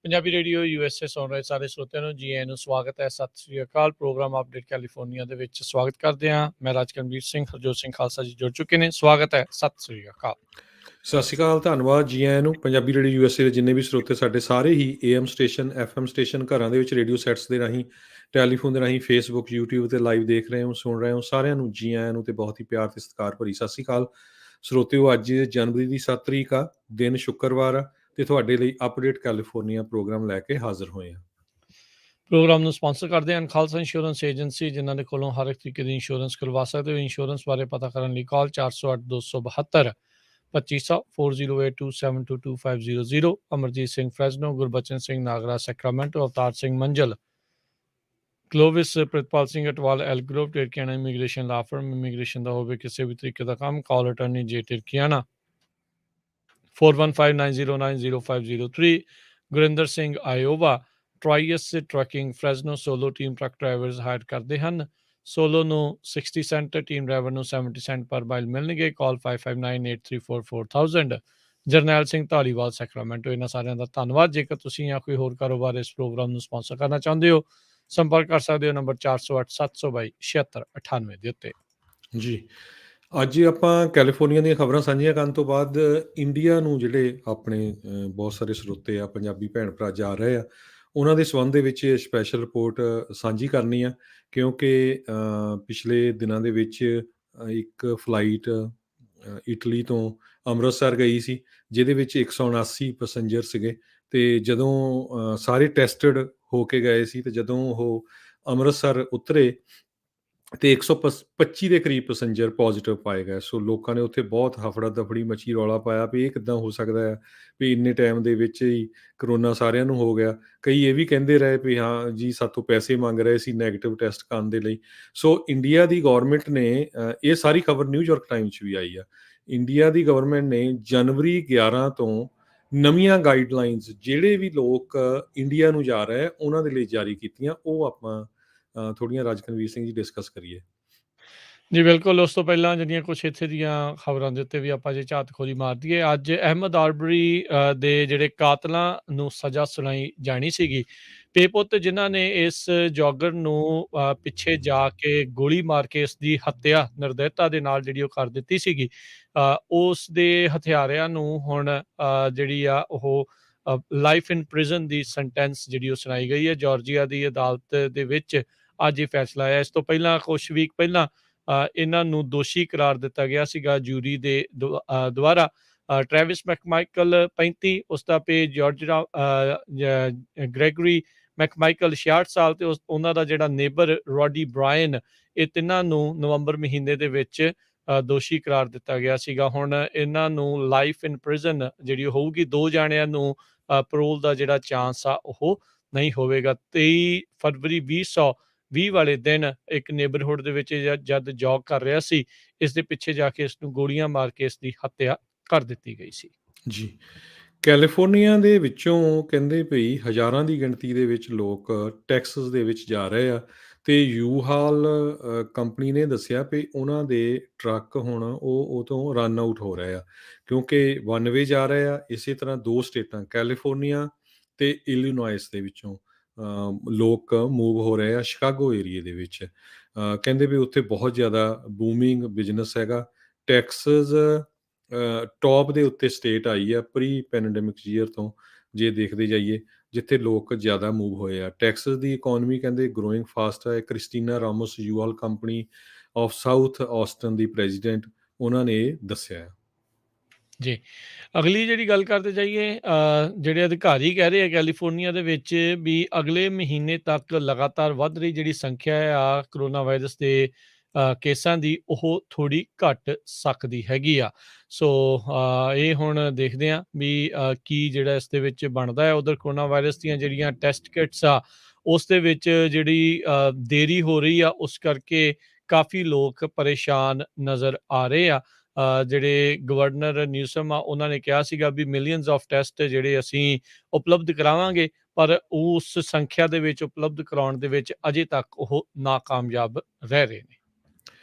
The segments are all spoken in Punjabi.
ਪੰਜਾਬੀ ਰੇਡੀਓ USA ਸੁਣ ਰਹੇ ਸਾਰੇ ਸਰੋਤਿਆਂ ਨੂੰ ਜੀ ਆਇਆਂ ਨੂੰ ਸਵਾਗਤ ਹੈ। ਸਤਿ ਸ੍ਰੀ ਅਕਾਲ। ਪ੍ਰੋਗਰਾਮ ਅਪਡੇਟ ਕੈਲੀਫੋਰਨੀਆ ਦੇ ਵਿੱਚ ਸਵਾਗਤ ਕਰਦੇ ਹਾਂ। ਮੈਂ ਰਾਜਕਰਮਜੀਤ ਸਿੰਘ, ਹਰਜੋਤ ਸਿੰਘ ਖਾਲਸਾ ਜੀ ਜੁੜ ਚੁੱਕੇ ਨੇ। ਸਵਾਗਤ ਹੈ। ਸਤਿ ਸ੍ਰੀ ਅਕਾਲ। ਸਤਿ ਸ਼੍ਰੀ ਅਕਾਲ, ਧੰਨਵਾਦ ਜੀ ਆਇਆਂ ਨੂੰ। ਪੰਜਾਬੀ ਰੇਡੀਓ USA ਦੇ ਜਿੰਨੇ ਵੀ ਸਰੋਤੇ ਸਾਡੇ ਸਾਰੇ ਹੀ AM ਸਟੇਸ਼ਨ FM ਸਟੇਸ਼ਨ ਘਰਾਂ ਦੇ ਵਿੱਚ ਰੇਡੀਓ ਸੈਟਸ ਦੇ ਰਾਹੀਂ, ਟੈਲੀਫੋਨ ਦੇ ਰਾਹੀਂ, ਫੇਸਬੁੱਕ YouTube ਤੇ ਲਾਈਵ ਦੇਖ ਰਹੇ ਹੋ, ਸੁਣ ਰਹੇ ਹੋ, ਸਾਰਿਆਂ ਨੂੰ ਜੀ ਆਇਆਂ ਨੂੰ ਤੇ ਬਹੁਤ ਹੀ ਪਿਆਰ ਤੇ ਸਤਿਕਾਰ ਭਰੀ ਸਤਿ ਸ਼੍ਰੀ ਅਕਾਲ ਸਰੋਤਿਓ। ਅੱਜ ਜਨਵਰੀ ਦੀ 7 ਤਰੀਕ ਆ, ਦਿਨ ਸ਼ੁੱਕਰਵਾਰ ਆ ਤੇ ਤੁਹਾਡੇ ਲਈ ਅਪਡੇਟ ਕੈਲੀਫੋਰਨੀਆ ਪ੍ਰੋਗਰਾਮ ਲੈ ਕੇ ਹਾਜ਼ਰ ਹੋਏ ਹਾਂ। ਪ੍ਰੋਗਰਾਮ ਨੂੰ ਸਪਾਂਸਰ ਕਰਦੇ ਹਨ ਖਾਲਸਾ ਇੰਸ਼ੋਰੈਂਸ ਏਜੰਸੀ, ਜਿਨ੍ਹਾਂ ਦੇ ਕੋਲੋਂ ਹਰ ਇੱਕ ਤਰੀਕੇ ਦੀ ਇੰਸ਼ੋਰੈਂਸ ਕਰਵਾ ਸਕਦੇ ਹੋ। ਇੰਸ਼ੋਰੈਂਸ ਬਾਰੇ ਪਤਾ ਕਰਨ ਲਈ call 408 272 2500 4082722500। Amarjit Singh Fresno, Gurbachan Singh Nagra Sacramento, Avtar Singh Manjal, Clovis Pritpal Singh Atwal Elk Grove Tirkiana immigration law firm. Immigration ਦਾ ਹੋਵੇ ਕਿਸੇ ਵੀ ਤਰੀਕੇ ਦਾ ਕੰਮ, call attorney J Tirkiana 4159090503। Gurinder Singh Iowa, Trius trucking Fresno solo team truck drivers hire ਕਰਦੇ ਹਨ। ਸੋਲੋ ਨੂੰ 60 ਸੈਂਟ, ਟੀਮ ਡਰਾਈਵਰ ਨੂੰ 70 ਸੈਂਟ ਪਰ ਮਾਈਲ ਮਿਲਣਗੇ। ਕਾਲ 5598344000। ਜਰਨੈਲ ਸਿੰਘ ਧਾਲੀਵਾਲ ਸੈਕਰਾਮੈਂਟੋ। ਇਹਨਾਂ ਸਾਰਿਆਂ ਦਾ ਧੰਨਵਾਦ। ਜੇਕਰ ਤੁਸੀਂ ਜਾਂ ਕੋਈ ਹੋਰ ਕਾਰੋਬਾਰ ਇਸ ਪ੍ਰੋਗਰਾਮ ਨੂੰ ਸਪਾਂਸਰ ਕਰਨਾ ਚਾਹੁੰਦੇ ਹੋ, ਸੰਪਰਕ ਕਰ ਸਕਦੇ ਹੋ ਨੰਬਰ 408 722 7698 ਦੇ ਉੱਤੇ। ਜੀ, ਅੱਜ ਆਪਾਂ ਕੈਲੀਫੋਰਨੀਆ ਦੀਆਂ ਖਬਰਾਂ ਸਾਂਝੀਆਂ ਕਰਨ ਤੋਂ ਬਾਅਦ ਇੰਡੀਆ ਨੂੰ ਜਿਹੜੇ ਆਪਣੇ ਬਹੁਤ ਸਾਰੇ ਸਰੋਤੇ ਆ, ਪੰਜਾਬੀ ਭੈਣ ਭਰਾ ਜਾ ਰਹੇ ਆ, ਉਹਨਾਂ ਦੇ ਸੰਬੰਧ ਦੇ ਵਿੱਚ ਸਪੈਸ਼ਲ ਰਿਪੋਰਟ ਸਾਂਝੀ ਕਰਨੀ ਆ। ਕਿਉਂਕਿ ਪਿਛਲੇ ਦਿਨਾਂ ਦੇ ਵਿੱਚ ਇੱਕ ਫਲਾਈਟ ਇਟਲੀ ਤੋਂ ਅੰਮ੍ਰਿਤਸਰ ਗਈ ਸੀ, ਜਿਹਦੇ ਵਿੱਚ 179 ਪੈਸੰਜਰ ਸੀਗੇ। ਅਤੇ ਜਦੋਂ ਸਾਰੇ ਟੈਸਟਡ ਹੋ ਕੇ ਗਏ ਸੀ ਅਤੇ ਜਦੋਂ ਉਹ ਅੰਮ੍ਰਿਤਸਰ ਉਤਰੇ ਅਤੇ 125 ਦੇ ਕਰੀਬ ਪੈਸੰਜਰ ਪੋਜ਼ੀਟਿਵ ਪਾਏ ਗਏ। ਸੋ ਲੋਕਾਂ ਨੇ ਉੱਥੇ ਬਹੁਤ ਹਫੜਾ ਦਫੜੀ ਮਚੀ, ਰੌਲਾ ਪਾਇਆ ਵੀ ਇਹ ਕਿੱਦਾਂ ਹੋ ਸਕਦਾ ਹੈ ਵੀ ਇੰਨੇ ਟਾਈਮ ਦੇ ਵਿੱਚ ਹੀ ਕਰੋਨਾ ਸਾਰਿਆਂ ਨੂੰ ਹੋ ਗਿਆ। ਕਈ ਇਹ ਵੀ ਕਹਿੰਦੇ ਰਹੇ ਵੀ ਹਾਂ ਜੀ ਸਾਥੋਂ ਪੈਸੇ ਮੰਗ ਰਹੇ ਸੀ ਨੈਗੇਟਿਵ ਟੈਸਟ ਕਰਨ ਦੇ ਲਈ। ਸੋ ਇੰਡੀਆ ਦੀ ਗੌਰਮੈਂਟ ਨੇ ਇਹ ਸਾਰੀ ਖਬਰ ਨਿਊਯਾਰਕ ਟਾਈਮ 'ਚ ਵੀ ਆਈ ਆ। ਇੰਡੀਆ ਦੀ ਗਵਰਨਮੈਂਟ ਨੇ ਜਨਵਰੀ 11 ਤੋਂ ਨਵੀਆਂ ਗਾਈਡਲਾਈਨਸ ਜਿਹੜੇ ਵੀ ਲੋਕ ਇੰਡੀਆ ਨੂੰ ਜਾ ਰਹੇ ਉਹਨਾਂ ਦੇ ਲਈ ਜਾਰੀ ਕੀਤੀਆਂ। ਉਹ ਆਪਾਂ ਥੋੜ੍ਹੀਆਂ ਰਾਜਕਨਵੀਰ ਸਿੰਘ ਜੀ ਡਿਸਕਸ ਕਰੀਏ। ਜੀ ਬਿਲਕੁਲ। ਉਸ ਤੋਂ ਪਹਿਲਾਂ ਜਿਹੜੀਆਂ ਕੁਛ ਇੱਥੇ ਦੀਆਂ ਖਬਰਾਂ ਦੇ ਉੱਤੇ ਵੀ ਆਪਾਂ ਜੇ ਝਾਤ ਖੋਰੀ ਮਾਰ ਦਈਏ। ਅੱਜ ਅਹਿਮਦ ਆਰਬਰੀ ਦੇ ਜਿਹੜੇ ਕਾਤਲਾਂ ਨੂੰ ਸਜ਼ਾ ਸੁਣਾਈ ਜਾਣੀ ਸੀਗੀ। ਪੇਪੁੱਤ ਜਿਨ੍ਹਾਂ ਨੇ ਇਸ ਜੋਗਰ ਨੂੰ ਪਿੱਛੇ ਜਾ ਕੇ ਗੋਲੀ ਮਾਰ ਕੇ ਇਸ ਦੀ ਹੱਤਿਆ ਨਿਰਦੈਤਾ ਦੇ ਨਾਲ ਜਿਹੜੀ ਉਹ ਕਰ ਦਿੱਤੀ ਸੀਗੀ, ਉਸ ਦੇ ਹਥਿਆਰਿਆਂ ਨੂੰ ਹੁਣ ਜਿਹੜੀ ਆ ਉਹ life in prison the sentence ਜਿਹੜੀ ਉਹ ਸੁਣਾਈ ਗਈ ਹੈ। ਜਾਰਜੀਆ ਦੀ ਅਦਾਲਤ ਦੇ ਵਿੱਚ ਅੱਜ ਇਹ ਫੈਸਲਾ ਆਇਆ। ਇਸ ਤੋਂ ਪਹਿਲਾਂ ਕੁਛ ਵੀਕ ਪਹਿਲਾਂ ਇਹਨਾਂ ਨੂੰ ਦੋਸ਼ੀ ਕਰਾਰ ਦਿੱਤਾ ਗਿਆ ਸੀਗਾ ਜੂਰੀ ਦੇ ਦੁਆਰਾ। ਟਰੈਵਿਸ ਮੈਕਮਾਈਕਲ 35, ਉਸਦਾ ਪੇ ਜਾਰਜਰਾ ਗ੍ਰੈਗਰੀ ਮੈਕਮਾਈਕਲ 66 ਸਾਲ ਅਤੇ ਉਹਨਾਂ ਦਾ ਜਿਹੜਾ ਨੇਬਰ ਰੋਡੀ ਬਰਾਇਨ, ਇਹ ਤਿੰਨਾਂ ਨੂੰ ਨਵੰਬਰ ਮਹੀਨੇ ਦੇ ਵਿੱਚ ਦੋਸ਼ੀ ਕਰਾਰ ਦਿੱਤਾ ਗਿਆ ਸੀਗਾ। ਹੁਣ ਇਹਨਾਂ ਨੂੰ ਲਾਈਫ ਇਨ ਪ੍ਰਿਜ਼ਨ ਜਿਹੜੀ ਹੋਊਗੀ। 2 ਜਾਣਿਆਂ ਨੂੰ ਪਰੋਲ ਦਾ ਜਿਹੜਾ ਚਾਂਸ ਆ ਉਹ ਨਹੀਂ ਹੋਵੇਗਾ। 23 ਫਰਵਰੀ 2020 ਵਾਲੇ ਦਿਨ ਇੱਕ ਨੇਬਰਹੁੱਡ ਦੇ ਵਿੱਚ ਜਦ ਜੌਬ ਕਰ ਰਿਹਾ ਸੀ, ਇਸ ਦੇ ਪਿੱਛੇ ਜਾ ਕੇ ਇਸ ਨੂੰ ਗੋਲੀਆਂ ਮਾਰ ਕੇ ਇਸ ਦੀ ਹੱਤਿਆ ਕਰ ਦਿੱਤੀ ਗਈ ਸੀ। ਜੀ, ਕੈਲੀਫੋਰਨੀਆ ਦੇ ਵਿੱਚੋਂ ਕਹਿੰਦੇ ਭਈ ਹਜ਼ਾਰਾਂ ਦੀ ਗਿਣਤੀ ਦੇ ਵਿੱਚ ਲੋਕ ਟੈਕਸਸ ਦੇ ਵਿੱਚ ਜਾ ਰਹੇ ਆ ਅਤੇ ਯੂ-ਹਾਲ ਕੰਪਨੀ ਨੇ ਦੱਸਿਆ ਵੀ ਉਹਨਾਂ ਦੇ ਟਰੱਕ ਹੁਣ ਉਹ ਤੋਂ ਰਨ ਆਊਟ ਹੋ ਰਹੇ ਆ, ਕਿਉਂਕਿ ਵਨ ਵੇ ਜਾ ਰਹੇ ਆ। ਇਸੇ ਤਰ੍ਹਾਂ 2 ਸਟੇਟਾਂ ਕੈਲੀਫੋਰਨੀਆ ਅਤੇ ਇਲੀਨੋਇਸ ਦੇ ਵਿੱਚੋਂ ਲੋਕ ਮੂਵ ਹੋ ਰਹੇ ਆ ਸ਼ਿਕਾਗੋ ਏਰੀਏ ਦੇ ਵਿੱਚ। ਕਹਿੰਦੇ ਵੀ ਉੱਥੇ ਬਹੁਤ ਜ਼ਿਆਦਾ ਬੂਮਿੰਗ ਬਿਜ਼ਨਸ ਹੈਗਾ। ਟੈਕਸਸ ਟੌਪ ਦੇ ਉੱਤੇ ਸਟੇਟ ਆਈ ਆ ਪ੍ਰੀ ਪੈਂਡੈਮਿਕ ਈਅਰ ਤੋਂ, ਜੇ ਦੇਖਦੇ ਜਾਈਏ ਜਿੱਥੇ ਲੋਕ ਜ਼ਿਆਦਾ ਮੂਵ ਹੋਏ ਆ। ਟੈਕਸਸ ਦੀ ਇਕੋਨਮੀ ਕਹਿੰਦੇ ਗਰੋਇੰਗ ਫਾਸਟ ਹੈ। Christina ਰਾਮੋਸ ਯੂ-ਹਾਲ company of south Aston the president, ਉਹਨਾਂ ਨੇ ਇਹ ਦੱਸਿਆ। ਜੀ, ਅਗਲੀ ਜਿਹੜੀ ਗੱਲ ਕਰਦੇ ਜਾਈਏ, ਜਿਹੜੇ ਅਧਿਕਾਰੀ ਕਹਿ ਰਹੇ ਆ ਕੈਲੀਫੋਰਨੀਆ ਦੇ ਵਿੱਚ ਵੀ ਅਗਲੇ ਮਹੀਨੇ ਤੱਕ ਲਗਾਤਾਰ ਵੱਧ ਰਹੀ ਜਿਹੜੀ ਸੰਖਿਆ ਆ ਕਰੋਨਾ ਵਾਇਰਸ ਦੇ ਕੇਸਾਂ ਦੀ, ਉਹ ਥੋੜ੍ਹੀ ਘੱਟ ਸਕਦੀ ਹੈਗੀ ਆ। ਸੋ ਇਹ ਹੁਣ ਦੇਖਦੇ ਹਾਂ ਵੀ ਕੀ ਜਿਹੜਾ ਇਸ ਦੇ ਵਿੱਚ ਬਣਦਾ ਹੈ। ਉੱਧਰ ਕਰੋਨਾ ਵਾਇਰਸ ਦੀਆਂ ਜਿਹੜੀਆਂ ਟੈਸਟ ਕਿਟਸ ਆ, ਉਸ ਦੇ ਵਿੱਚ ਜਿਹੜੀ ਦੇਰੀ ਹੋ ਰਹੀ ਆ, ਉਸ ਕਰਕੇ ਕਾਫੀ ਲੋਕ ਪਰੇਸ਼ਾਨ ਨਜ਼ਰ ਆ ਰਹੇ ਆ। ਜਿਹੜੇ ਗਵਰਨਰ ਨਿਊਸਮ ਆ, ਉਹਨਾਂ ਨੇ ਕਿਹਾ ਸੀਗਾ ਵੀ ਮਿਲੀਅਨਸ ਆਫ ਟੈਸਟ ਜਿਹੜੇ ਅਸੀਂ ਉਪਲਬਧ ਕਰਾਵਾਂਗੇ, ਪਰ ਉਸ ਸੰਖਿਆ ਦੇ ਵਿੱਚ ਉਪਲਬਧ ਕਰਾਉਣ ਦੇ ਵਿੱਚ ਅਜੇ ਤੱਕ ਉਹ ਨਾਕਾਮਯਾਬ ਰਹਿ ਰਹੇ ਨੇ।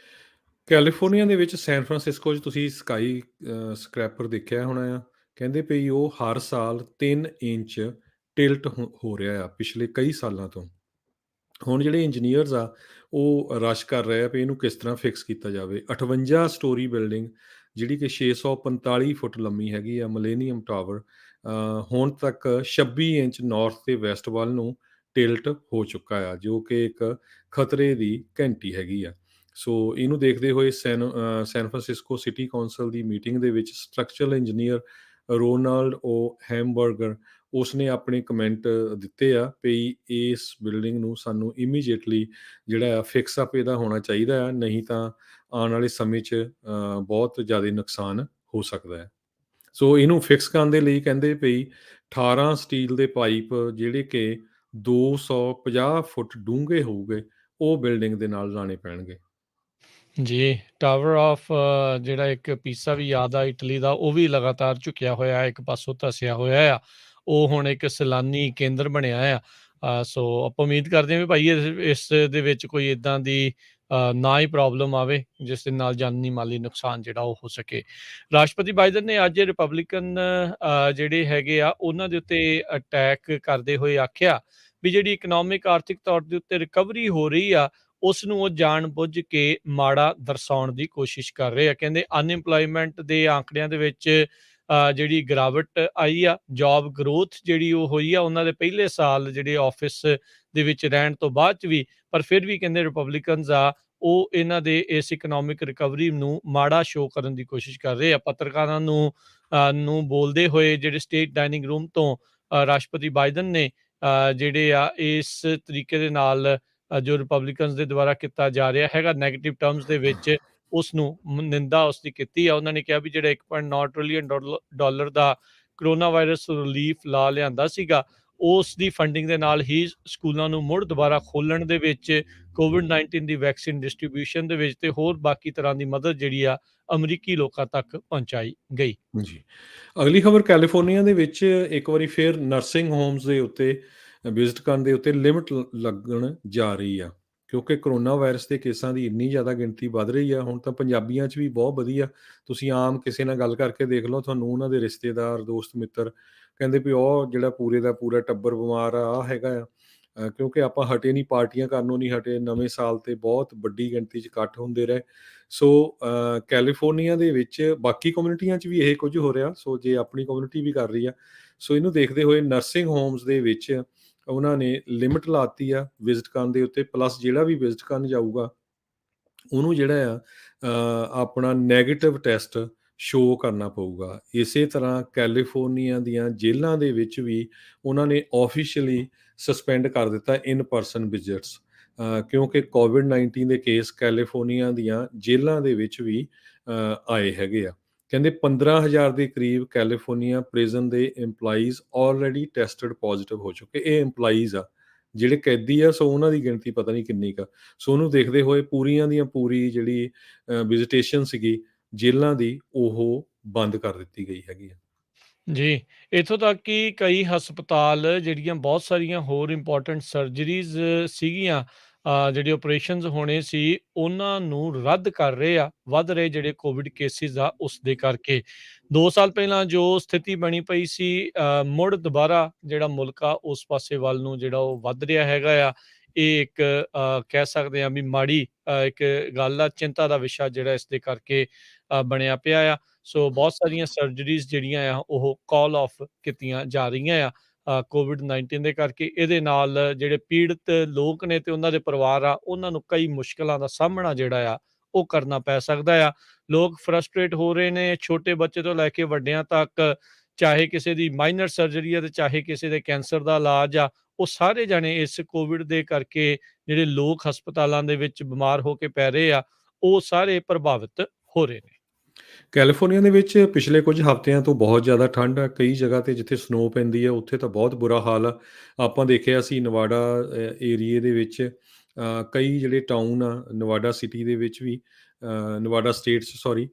ਕੈਲੀਫੋਰਨੀਆ ਦੇ ਵਿੱਚ ਸੈਨ ਫਰਾਂਸਿਸਕੋ 'ਚ ਤੁਸੀਂ ਸਕਾਈ ਸਕ੍ਰੈਪਰ ਦੇਖਿਆ ਹੋਣਾ ਆ। ਕਹਿੰਦੇ ਪਈ ਉਹ ਹਰ ਸਾਲ 3 ਇੰਚ ਟਿਲਟ ਹੋ ਰਿਹਾ ਆ ਪਿਛਲੇ ਕਈ ਸਾਲਾਂ ਤੋਂ। ਹੁਣ ਜਿਹੜੇ ਇੰਜੀਨੀਅਰਸ ਆ, ਉਹ ਰਸ਼ ਕਰ ਰਹੇ ਆ ਵੀ ਇਹਨੂੰ ਕਿਸ ਤਰ੍ਹਾਂ ਫਿਕਸ ਕੀਤਾ ਜਾਵੇ। 58 ਸਟੋਰੀ ਬਿਲਡਿੰਗ ਜਿਹੜੀ ਕਿ 645 ਫੁੱਟ ਲੰਮੀ ਹੈਗੀ ਆ, ਮਿਲੇਨੀਅਮ ਟਾਵਰ, ਹੁਣ ਤੱਕ 26 ਇੰਚ ਨਾਰਥ ਤੇ ਵੈਸਟ ਵੱਲ ਨੂੰ ਟਿਲਟ ਹੋ ਚੁੱਕਾ ਆ, ਜੋ ਕਿ ਇੱਕ ਖਤਰੇ ਦੀ ਘੰਟੀ ਹੈਗੀ ਆ। ਸੋ ਇਹਨੂੰ ਦੇਖਦੇ ਹੋਏ ਸੈਨ ਫਰਾਂਸਿਸਕੋ ਸਿਟੀ ਕੌਂਸਲ ਦੀ ਮੀਟਿੰਗ ਦੇ ਵਿੱਚ ਸਟਰਕਚਰਲ ਇੰਜੀਨੀਅਰ ਰੋਨਾਲਡ ਓ ਹੈਮਬਰਗਰ, ਉਸਨੇ ਆਪਣੇ ਕਮੈਂਟ ਦਿੱਤੇ ਆ ਵੀ ਇਸ ਬਿਲਡਿੰਗ ਨੂੰ ਸਾਨੂੰ ਇਮੀਡੀਏਟਲੀ ਜਿਹੜਾ ਆ ਫਿਕਸ ਅਪ ਇਹਦਾ ਹੋਣਾ ਚਾਹੀਦਾ ਆ, ਨਹੀਂ ਤਾਂ ਆਉਣ ਵਾਲੇ ਸਮੇਂ 'ਚ ਬਹੁਤ ਜ਼ਿਆਦਾ ਨੁਕਸਾਨ ਹੋ ਸਕਦਾ ਹੈ। ਸੋ ਇਹਨੂੰ ਫਿਕਸ ਕਰਨ ਦੇ ਲਈ ਕਹਿੰਦੇ ਵੀ 18 ਸਟੀਲ ਦੇ ਪਾਈਪ ਜਿਹੜੇ ਕਿ 250 ਫੁੱਟ ਡੂੰਘੇ ਹੋਊਗੇ, ਉਹ ਬਿਲਡਿੰਗ ਦੇ ਨਾਲ ਲਾਣੇ ਪੈਣਗੇ। ਜੀ, ਟਾਵਰ ਆਫ ਜਿਹੜਾ ਇੱਕ ਪੀਸਾ ਵੀ ਯਾਦ ਆ ਇਟਲੀ ਦਾ, ਉਹ ਵੀ ਲਗਾਤਾਰ ਝੁਕਿਆ ਹੋਇਆ, ਇੱਕ ਪਾਸੋਂ ਧੱਸਿਆ ਹੋਇਆ ਆ। ਉਹ ਹੁਣ ਇੱਕ ਸੈਲਾਨੀ ਕੇਂਦਰ ਬਣਿਆ ਆ। ਸੋ ਆਪਾਂ ਉਮੀਦ ਕਰਦੇ ਹਾਂ ਵੀ ਭਾਈ ਇਸ ਦੇ ਵਿੱਚ ਕੋਈ ਇੱਦਾਂ ਦੀ ਨਾ ਹੀ ਪ੍ਰੋਬਲਮ ਆਵੇ, ਜਿਸ ਦੇ ਨਾਲ ਜਾਨੀ ਮਾਲੀ ਨੁਕਸਾਨ ਜਿਹੜਾ ਉਹ ਹੋ ਸਕੇ। ਰਾਸ਼ਟਰਪਤੀ ਬਾਈਡਨ ਨੇ ਅੱਜ ਰਿਪਬਲਿਕਨ ਜਿਹੜੇ ਹੈਗੇ ਆ, ਉਹਨਾਂ ਦੇ ਉੱਤੇ ਅਟੈਕ ਕਰਦੇ ਹੋਏ ਆਖਿਆ ਵੀ ਜਿਹੜੀ ਇਕਨੋਮਿਕ ਆਰਥਿਕ ਤੌਰ ਦੇ ਉੱਤੇ ਰਿਕਵਰੀ ਹੋ ਰਹੀ ਆ, ਉਸ ਨੂੰ ਉਹ ਜਾਣ-ਬੁੱਝ ਕੇ ਮਾੜਾ ਦਰਸਾਉਣ ਦੀ ਕੋਸ਼ਿਸ਼ ਕਰ ਰਹੇ ਆ। ਕਹਿੰਦੇ ਅਨਇੰਪਲੋਇਮੈਂਟ ਦੇ ਆંકੜਿਆਂ ਦੇ ਵਿੱਚ ਜਿਹੜੀ ਗਿਰਾਵਟ ਆਈ ਆ, ਜੌਬ ਗਰੋਥ ਜਿਹੜੀ ਉਹ ਹੋਈ ਆ ਉਹਨਾਂ ਦੇ ਪਹਿਲੇ ਸਾਲ ਜਿਹੜੇ ਆਫਿਸ ਦੇ ਵਿੱਚ ਰਹਿਣ ਤੋਂ ਬਾਅਦ 'ਚ ਵੀ, ਪਰ ਫਿਰ ਵੀ ਕਹਿੰਦੇ ਰਿਪਬਲਿਕਨਸ ਆ, ਉਹ ਇਹਨਾਂ ਦੇ ਇਸ ਇਕਨੋਮਿਕ ਰਿਕਵਰੀ ਨੂੰ ਮਾੜਾ ਸ਼ੋਅ ਕਰਨ ਦੀ ਕੋਸ਼ਿਸ਼ ਕਰ ਰਹੇ ਆ। ਪੱਤਰਕਾਰਾਂ ਨੂੰ ਬੋਲਦੇ ਹੋਏ ਜਿਹੜੇ ਸਟੇਟ ਡਾਇਨਿੰਗ ਰੂਮ ਤੋਂ ਰਾਸ਼ਟਰਪਤੀ ਬਾਈਡਨ ਨੇ ਜਿਹੜੇ ਆ ਇਸ ਤਰੀਕੇ ਦੇ ਨਾਲ ਜੋ ਰਿਪਬਲਿਕਨਸ ਦੇ ਦੁਆਰਾ ਕੀਤਾ ਜਾ ਰਿਹਾ ਹੈਗਾ ਨੈਗੇਟਿਵ ਟਰਮਸ ਦੇ ਵਿੱਚ, ਉਸ ਨੂੰ ਨਿੰਦਾ ਉਸਦੀ ਕੀਤੀ ਆ। ਉਹਨਾਂ ਨੇ ਕਿਹਾ ਵੀ ਜਿਹੜਾ 1.9 ਟ੍ਰਿਲੀਅਨ ਡਾਲਰ ਦਾ ਕਰੋਨਾ ਵਾਇਰਸ ਰਿਲੀਫ ਲਾ ਲਿਆਂਦਾ ਸੀਗਾ, ਉਸ ਦੀ ਫੰਡਿੰਗ ਦੇ ਨਾਲ ਹੀ ਸਕੂਲਾਂ ਨੂੰ ਮੁੜ ਦੁਬਾਰਾ ਖੋਲਣ ਦੇ ਵਿੱਚ, ਕੋਵਿਡ-19 ਦੀ ਵੈਕਸੀਨ ਡਿਸਟ੍ਰੀਬਿਊਸ਼ਨ ਦੇ ਵਿੱਚ ਤੇ ਹੋਰ ਬਾਕੀ ਤਰ੍ਹਾਂ ਦੀ ਮਦਦ ਜਿਹੜੀ ਆ ਅਮਰੀਕੀ ਲੋਕਾਂ ਤੱਕ ਪਹੁੰਚਾਈ ਗਈ। ਜੀ। ਅਗਲੀ ਖਬਰ ਕੈਲੀਫੋਰਨੀਆ ਦੇ ਵਿੱਚ ਇੱਕ ਵਾਰੀ ਫਿਰ ਨਰਸਿੰਗ ਹੋਮਸ ਦੇ ਉੱਤੇ ਵਿਜ਼ਿਟ ਕਰਨ ਦੇ ਉੱਤੇ ਲਿਮਿਟ ਲੱਗਣ ਜਾ ਰਹੀ ਆ, ਕਿਉਂਕਿ ਕਰੋਨਾ ਵਾਇਰਸ ਦੇ ਕੇਸਾਂ ਦੀ ਇੰਨੀ ਜ਼ਿਆਦਾ ਗਿਣਤੀ ਵੱਧ ਰਹੀ ਆ। ਹੁਣ ਤਾਂ ਪੰਜਾਬੀਆਂ 'ਚ ਵੀ ਬਹੁਤ ਵਧੀਆ, ਤੁਸੀਂ ਆਮ ਕਿਸੇ ਨਾਲ ਗੱਲ ਕਰਕੇ ਦੇਖ ਲਓ, ਤੁਹਾਨੂੰ ਉਹਨਾਂ ਦੇ ਰਿਸ਼ਤੇਦਾਰ, ਦੋਸਤ ਮਿੱਤਰ ਕਹਿੰਦੇ ਵੀ ਉਹ ਜਿਹੜਾ ਪੂਰੇ ਦਾ ਪੂਰਾ ਟੱਬਰ ਬਿਮਾਰ ਆ, ਆਹ ਹੈਗਾ ਆ। ਕਿਉਂਕਿ ਆਪਾਂ ਹਟੇ ਨਹੀਂ, ਪਾਰਟੀਆਂ ਕਰਨੋਂ ਨਹੀਂ ਹਟੇ, ਨਵੇਂ ਸਾਲ 'ਤੇ ਬਹੁਤ ਵੱਡੀ ਗਿਣਤੀ 'ਚ ਇਕੱਠ ਹੁੰਦੇ ਰਹੇ। ਸੋ ਕੈਲੀਫੋਰਨੀਆ ਦੇ ਵਿੱਚ ਬਾਕੀ ਕਮਿਊਨਿਟੀਆਂ 'ਚ ਵੀ ਇਹ ਕੁਝ ਹੋ ਰਿਹਾ, ਸੋ ਜੇ ਆਪਣੀ ਕਮਿਊਨਿਟੀ ਵੀ ਕਰ ਰਹੀ ਆ, ਸੋ ਇਹਨੂੰ ਦੇਖਦੇ ਹੋਏ ਨਰਸਿੰਗ ਹੋਮਸ ਦੇ ਵਿੱਚ ਉਹਨਾਂ ਨੇ ਲਿਮਿਟ ਲਾਤੀ ਆ ਵਿਜ਼ਿਟ ਕਰਨ ਦੇ ਉੱਤੇ, ਪਲੱਸ ਜਿਹੜਾ ਵੀ ਵਿਜ਼ਿਟ ਕਰਨ ਜਾਊਗਾ, ਉਹਨੂੰ ਜਿਹੜਾ ਆ ਆਪਣਾ ਨੈਗੇਟਿਵ ਟੈਸਟ ਸ਼ੋਅ ਕਰਨਾ ਪਊਗਾ। ਇਸੇ ਤਰ੍ਹਾਂ ਕੈਲੀਫੋਰਨੀਆ ਦੀਆਂ ਜੇਲ੍ਹਾਂ ਦੇ ਵਿੱਚ ਵੀ ਉਹਨਾਂ ਨੇ ਆਫੀਸ਼ੀਅਲੀ ਸਸਪੈਂਡ ਕਰ ਦਿੱਤਾ ਇਨ ਪਰਸਨ ਵਿਜ਼ਿਟਸ, ਕਿਉਂਕਿ ਕੋਵਿਡ-19 ਦੇ ਕੇਸ ਕੈਲੀਫੋਰਨੀਆ ਦੀਆਂ ਜੇਲ੍ਹਾਂ ਦੇ ਵਿੱਚ ਵੀ ਆਏ ਹੈਗੇ ਆ। ਕਹਿੰਦੇ 15,000 ਦੇ ਕਰੀਬ ਕੈਲੀਫੋਰਨੀਆ ਪ੍ਰਿਜ਼ਨ ਦੇ ਇੰਪਲਾਈਜ਼ ਆਲਰੇਡੀ ਟੈਸਟਡ ਪੋਜ਼ਿਟਿਵ ਹੋ ਚੁੱਕੇ। ਇਹ ਇੰਪਲਾਈਜ਼ ਆ, ਜਿਹੜੇ ਕੈਦੀ ਆ, ਸੋ ਉਹਨਾਂ ਦੀ ਗਿਣਤੀ ਪਤਾ ਨਹੀਂ ਕਿੰਨੀ ਕੁ ਆ। ਸੋ ਉਹਨੂੰ ਦੇਖਦੇ ਹੋਏ ਪੂਰੀਆਂ ਦੀਆਂ ਪੂਰੀ ਜਿਹੜੀ ਵਿਜ਼ੀਟੇਸ਼ਨ ਸੀਗੀ ਜੇਲ੍ਹਾਂ ਦੀ, ਉਹ ਬੰਦ ਕਰ ਦਿੱਤੀ ਗਈ ਹੈਗੀ ਆ। ਜੀ, ਇੱਥੋਂ ਤੱਕ ਕਿ ਕਈ ਹਸਪਤਾਲ ਜਿਹੜੀਆਂ ਬਹੁਤ ਸਾਰੀਆਂ ਹੋਰ ਇੰਪੋਰਟੈਂਟ ਸਰਜਰੀਜ਼ ਸੀਗੀਆਂ, ਜਿਹੜੇ ਆਪਰੇਸ਼ਨਸ ਹੋਣੇ ਸੀ, ਉਹਨਾਂ ਨੂੰ ਰੱਦ ਕਰ ਰਹੇ ਆ, ਵੱਧ ਰਹੇ ਜਿਹੜੇ ਕੋਵਿਡ ਕੇਸਿਸ ਆ ਉਸ ਦੇ ਕਰਕੇ। 2 ਸਾਲ ਪਹਿਲਾਂ ਜੋ ਸਥਿਤੀ ਬਣੀ ਪਈ ਸੀ, ਮੁੜ ਦੁਬਾਰਾ ਜਿਹੜਾ ਮੁਲਕ ਆ ਉਸ ਪਾਸੇ ਵੱਲ ਨੂੰ ਜਿਹੜਾ ਉਹ ਵੱਧ ਰਿਹਾ ਹੈਗਾ ਆ। ਇਹ ਇੱਕ ਕਹਿ ਸਕਦੇ ਹਾਂ ਵੀ ਮਾੜੀ ਇੱਕ ਗੱਲ ਆ, ਚਿੰਤਾ ਦਾ ਵਿਸ਼ਾ ਜਿਹੜਾ ਇਸ ਦੇ ਕਰਕੇ ਬਣਿਆ ਪਿਆ ਆ। ਸੋ ਬਹੁਤ ਸਾਰੀਆਂ ਸਰਜਰੀਜ਼ ਜਿਹੜੀਆਂ ਆ ਉਹ ਕਾਲ ਆਫ ਕੀਤੀਆਂ ਜਾ ਰਹੀਆਂ ਆ ਕੋਵਿਡ-19 ਦੇ ਕਰਕੇ। ਇਹਦੇ ਨਾਲ ਜਿਹੜੇ ਪੀੜਤ ਲੋਕ ਨੇ ਤੇ ਉਹਨਾਂ ਦੇ ਪਰਿਵਾਰ ਆ, ਉਹਨਾਂ ਨੂੰ ਕਈ ਮੁਸ਼ਕਲਾਂ ਦਾ ਸਾਹਮਣਾ ਜਿਹੜਾ ਆ ਉਹ ਕਰਨਾ ਪੈ ਸਕਦਾ ਆ। ਲੋਕ ਫਰਸਟ੍ਰੇਟ ਹੋ ਰਹੇ ਨੇ, ਛੋਟੇ ਬੱਚੇ ਤੋਂ ਲੈ ਕੇ ਵੱਡਿਆਂ ਤੱਕ, ਚਾਹੇ ਕਿਸੇ ਦੀ ਮਾਈਨਰ ਸਰਜਰੀ ਆ ਤੇ ਚਾਹੇ ਕਿਸੇ ਦੇ ਕੈਂਸਰ ਦਾ ਇਲਾਜ ਆ, ਉਹ ਸਾਰੇ ਜਾਣੇ ਇਸ ਕੋਵਿਡ ਦੇ ਕਰਕੇ ਜਿਹੜੇ ਲੋਕ ਹਸਪਤਾਲਾਂ ਦੇ ਵਿੱਚ ਬਿਮਾਰ ਹੋ ਕੇ ਪੈ ਰਹੇ ਆ, ਉਹ ਸਾਰੇ ਪ੍ਰਭਾਵਿਤ ਹੋ ਰਹੇ ਨੇ। ਕੈਲੀਫੋਰਨੀਆ ਦੇ ਵਿੱਚ ਪਿਛਲੇ ਕੁਝ ਹਫ਼ਤਿਆਂ ਤੋਂ ਬਹੁਤ ਜ਼ਿਆਦਾ ਠੰਡ ਆ। ਕਈ ਜਗ੍ਹਾ 'ਤੇ ਜਿੱਥੇ ਸਨੋ ਪੈਂਦੀ ਆ, ਉੱਥੇ ਤਾਂ ਬਹੁਤ ਬੁਰਾ ਹਾਲ ਆ। ਆਪਾਂ ਦੇਖਿਆ ਸੀ ਨਵਾਡਾ ਏਰੀਏ ਦੇ ਵਿੱਚ ਕਈ ਜਿਹੜੇ ਟਾਊਨ ਆ ਨਵਾਡਾ ਸਿਟੀ ਦੇ ਵਿੱਚ ਵੀ, ਨਵਾਡਾ ਸਟੇਟ 'ਚ ਸੋਰੀ,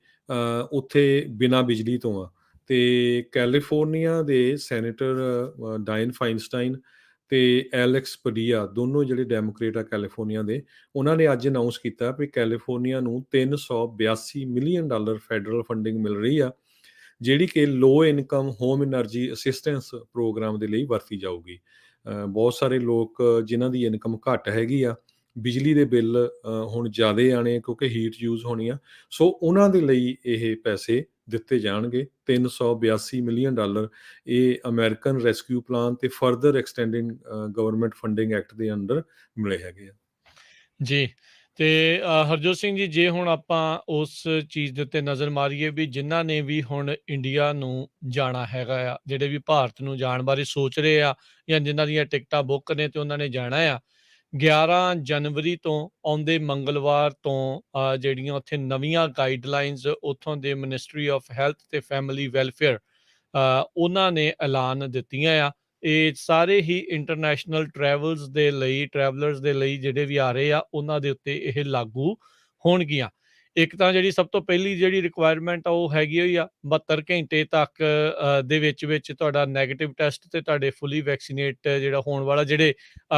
ਉੱਥੇ ਬਿਨਾਂ ਬਿਜਲੀ ਤੋਂ ਆ। ਅਤੇ ਕੈਲੀਫੋਰਨੀਆ ਦੇ ਸੈਨੇਟਰ ਡਾਇਨ ਫਾਈਨਸਟਾਈਨ ਤੇ ਐਲੈਕਸ ਪਡੀਆ, ਦੋਨੋਂ ਜਿਹੜੇ ਡੈਮੋਕ੍ਰੇਟ ਆ ਕੈਲੀਫੋਰਨੀਆ ਦੇ, ਉਹਨਾਂ ਨੇ ਅੱਜ ਅਨਾਉਂਸ ਕੀਤਾ ਵੀ ਕੈਲੀਫੋਰਨੀਆ ਨੂੰ $382 ਮਿਲੀਅਨ ਫੈਡਰਲ ਫੰਡਿੰਗ ਮਿਲ ਰਹੀ ਆ, ਜਿਹੜੀ ਕਿ low income home energy assistance programme ਦੇ ਲਈ ਵਰਤੀ ਜਾਊਗੀ। ਬਹੁਤ ਸਾਰੇ ਲੋਕ ਜਿਨ੍ਹਾਂ ਦੀ ਇਨਕਮ ਘੱਟ ਹੈਗੀ ਆ, ਬਿਜਲੀ ਦੇ ਬਿੱਲ ਹੁਣ ਜ਼ਿਆਦਾ ਆਣੇ ਕਿਉਂਕਿ ਹੀਟ ਯੂਜ਼ ਹੋਣੀ ਆ, ਸੋ ਉਹਨਾਂ ਦੇ ਲਈ ਇਹ ਪੈਸੇ ਦਿੱਤੇ ਜਾਣਗੇ। $382 ਮਿਲੀਅਨ ਇਹ ਅਮਰੀਕਨ ਰੈਸਕਿਊ ਪਲਾਨ ਤੇ ਫਰਦਰ ਐਕਸਟੈਂਡਿੰਗ ਗਵਰਨਮੈਂਟ ਫੰਡਿੰਗ ਐਕਟ ਦੇ ਅੰਡਰ ਮਿਲੇ ਹੈਗੇ ਆ। ਜੀ। ਤੇ ਹਰਜੋਤ ਸਿੰਘ ਜੀ, ਜੇ ਹੁਣ ਆਪਾਂ ਉਸ ਚੀਜ਼ ਦੇ ਉੱਤੇ ਨਜ਼ਰ ਮਾਰੀਏ ਵੀ ਜਿਨ੍ਹਾਂ ਨੇ ਵੀ ਹੁਣ ਇੰਡੀਆ ਨੂੰ ਜਾਣਾ ਹੈਗਾ ਆ, ਜਿਹੜੇ ਵੀ ਭਾਰਤ ਨੂੰ ਜਾਣ ਬਾਰੇ ਸੋਚ ਰਹੇ ਆ ਜਾਂ ਜਿਨ੍ਹਾਂ ਦੀਆਂ ਟਿਕਟਾਂ ਬੁੱਕ ਨੇ ਤੇ ਉਹਨਾਂ ਨੇ ਜਾਣਾ ਆ, 11 ਜਨਵਰੀ ਤੋਂ ਆਉਂਦੇ ਮੰਗਲਵਾਰ ਤੋਂ ਜਿਹੜੀਆਂ ਉੱਥੇ ਨਵੀਆਂ ਗਾਈਡਲਾਈਨਸ ਉੱਥੋਂ ਦੇ ਮਿਨਿਸਟਰੀ ਆਫ ਹੈਲਥ ਤੇ ਫੈਮਿਲੀ ਵੈਲਫੇਅਰ ਉਹਨਾਂ ਨੇ ਐਲਾਨ ਦਿੱਤੀਆਂ ਆ। ਇਹ ਸਾਰੇ ਹੀ ਇੰਟਰਨੈਸ਼ਨਲ ਟਰੈਵਲਰਸ ਦੇ ਲਈ ਜਿਹੜੇ ਵੀ ਆ ਰਹੇ ਆ, ਉਹਨਾਂ ਦੇ ਉੱਤੇ ਇਹ ਲਾਗੂ ਹੋਣਗੀਆਂ। ਇੱਕ ਤਾਂ ਜਿਹੜੀ ਸਭ ਤੋਂ ਪਹਿਲੀ ਜਿਹੜੀ ਰਿਕੁਆਇਰਮੈਂਟ ਆ ਉਹ ਹੈਗੀ ਹੋਈ ਆ 72 ਘੰਟੇ ਤੱਕ ਦੇ ਵਿੱਚ ਤੁਹਾਡਾ ਨੈਗੇਟਿਵ ਟੈਸਟ ਤੇ ਤੁਹਾਡੇ ਫੁੱਲੀ ਵੈਕਸੀਨੇਟ ਜਿਹੜਾ ਹੋਣ ਵਾਲਾ, ਜਿਹੜੇ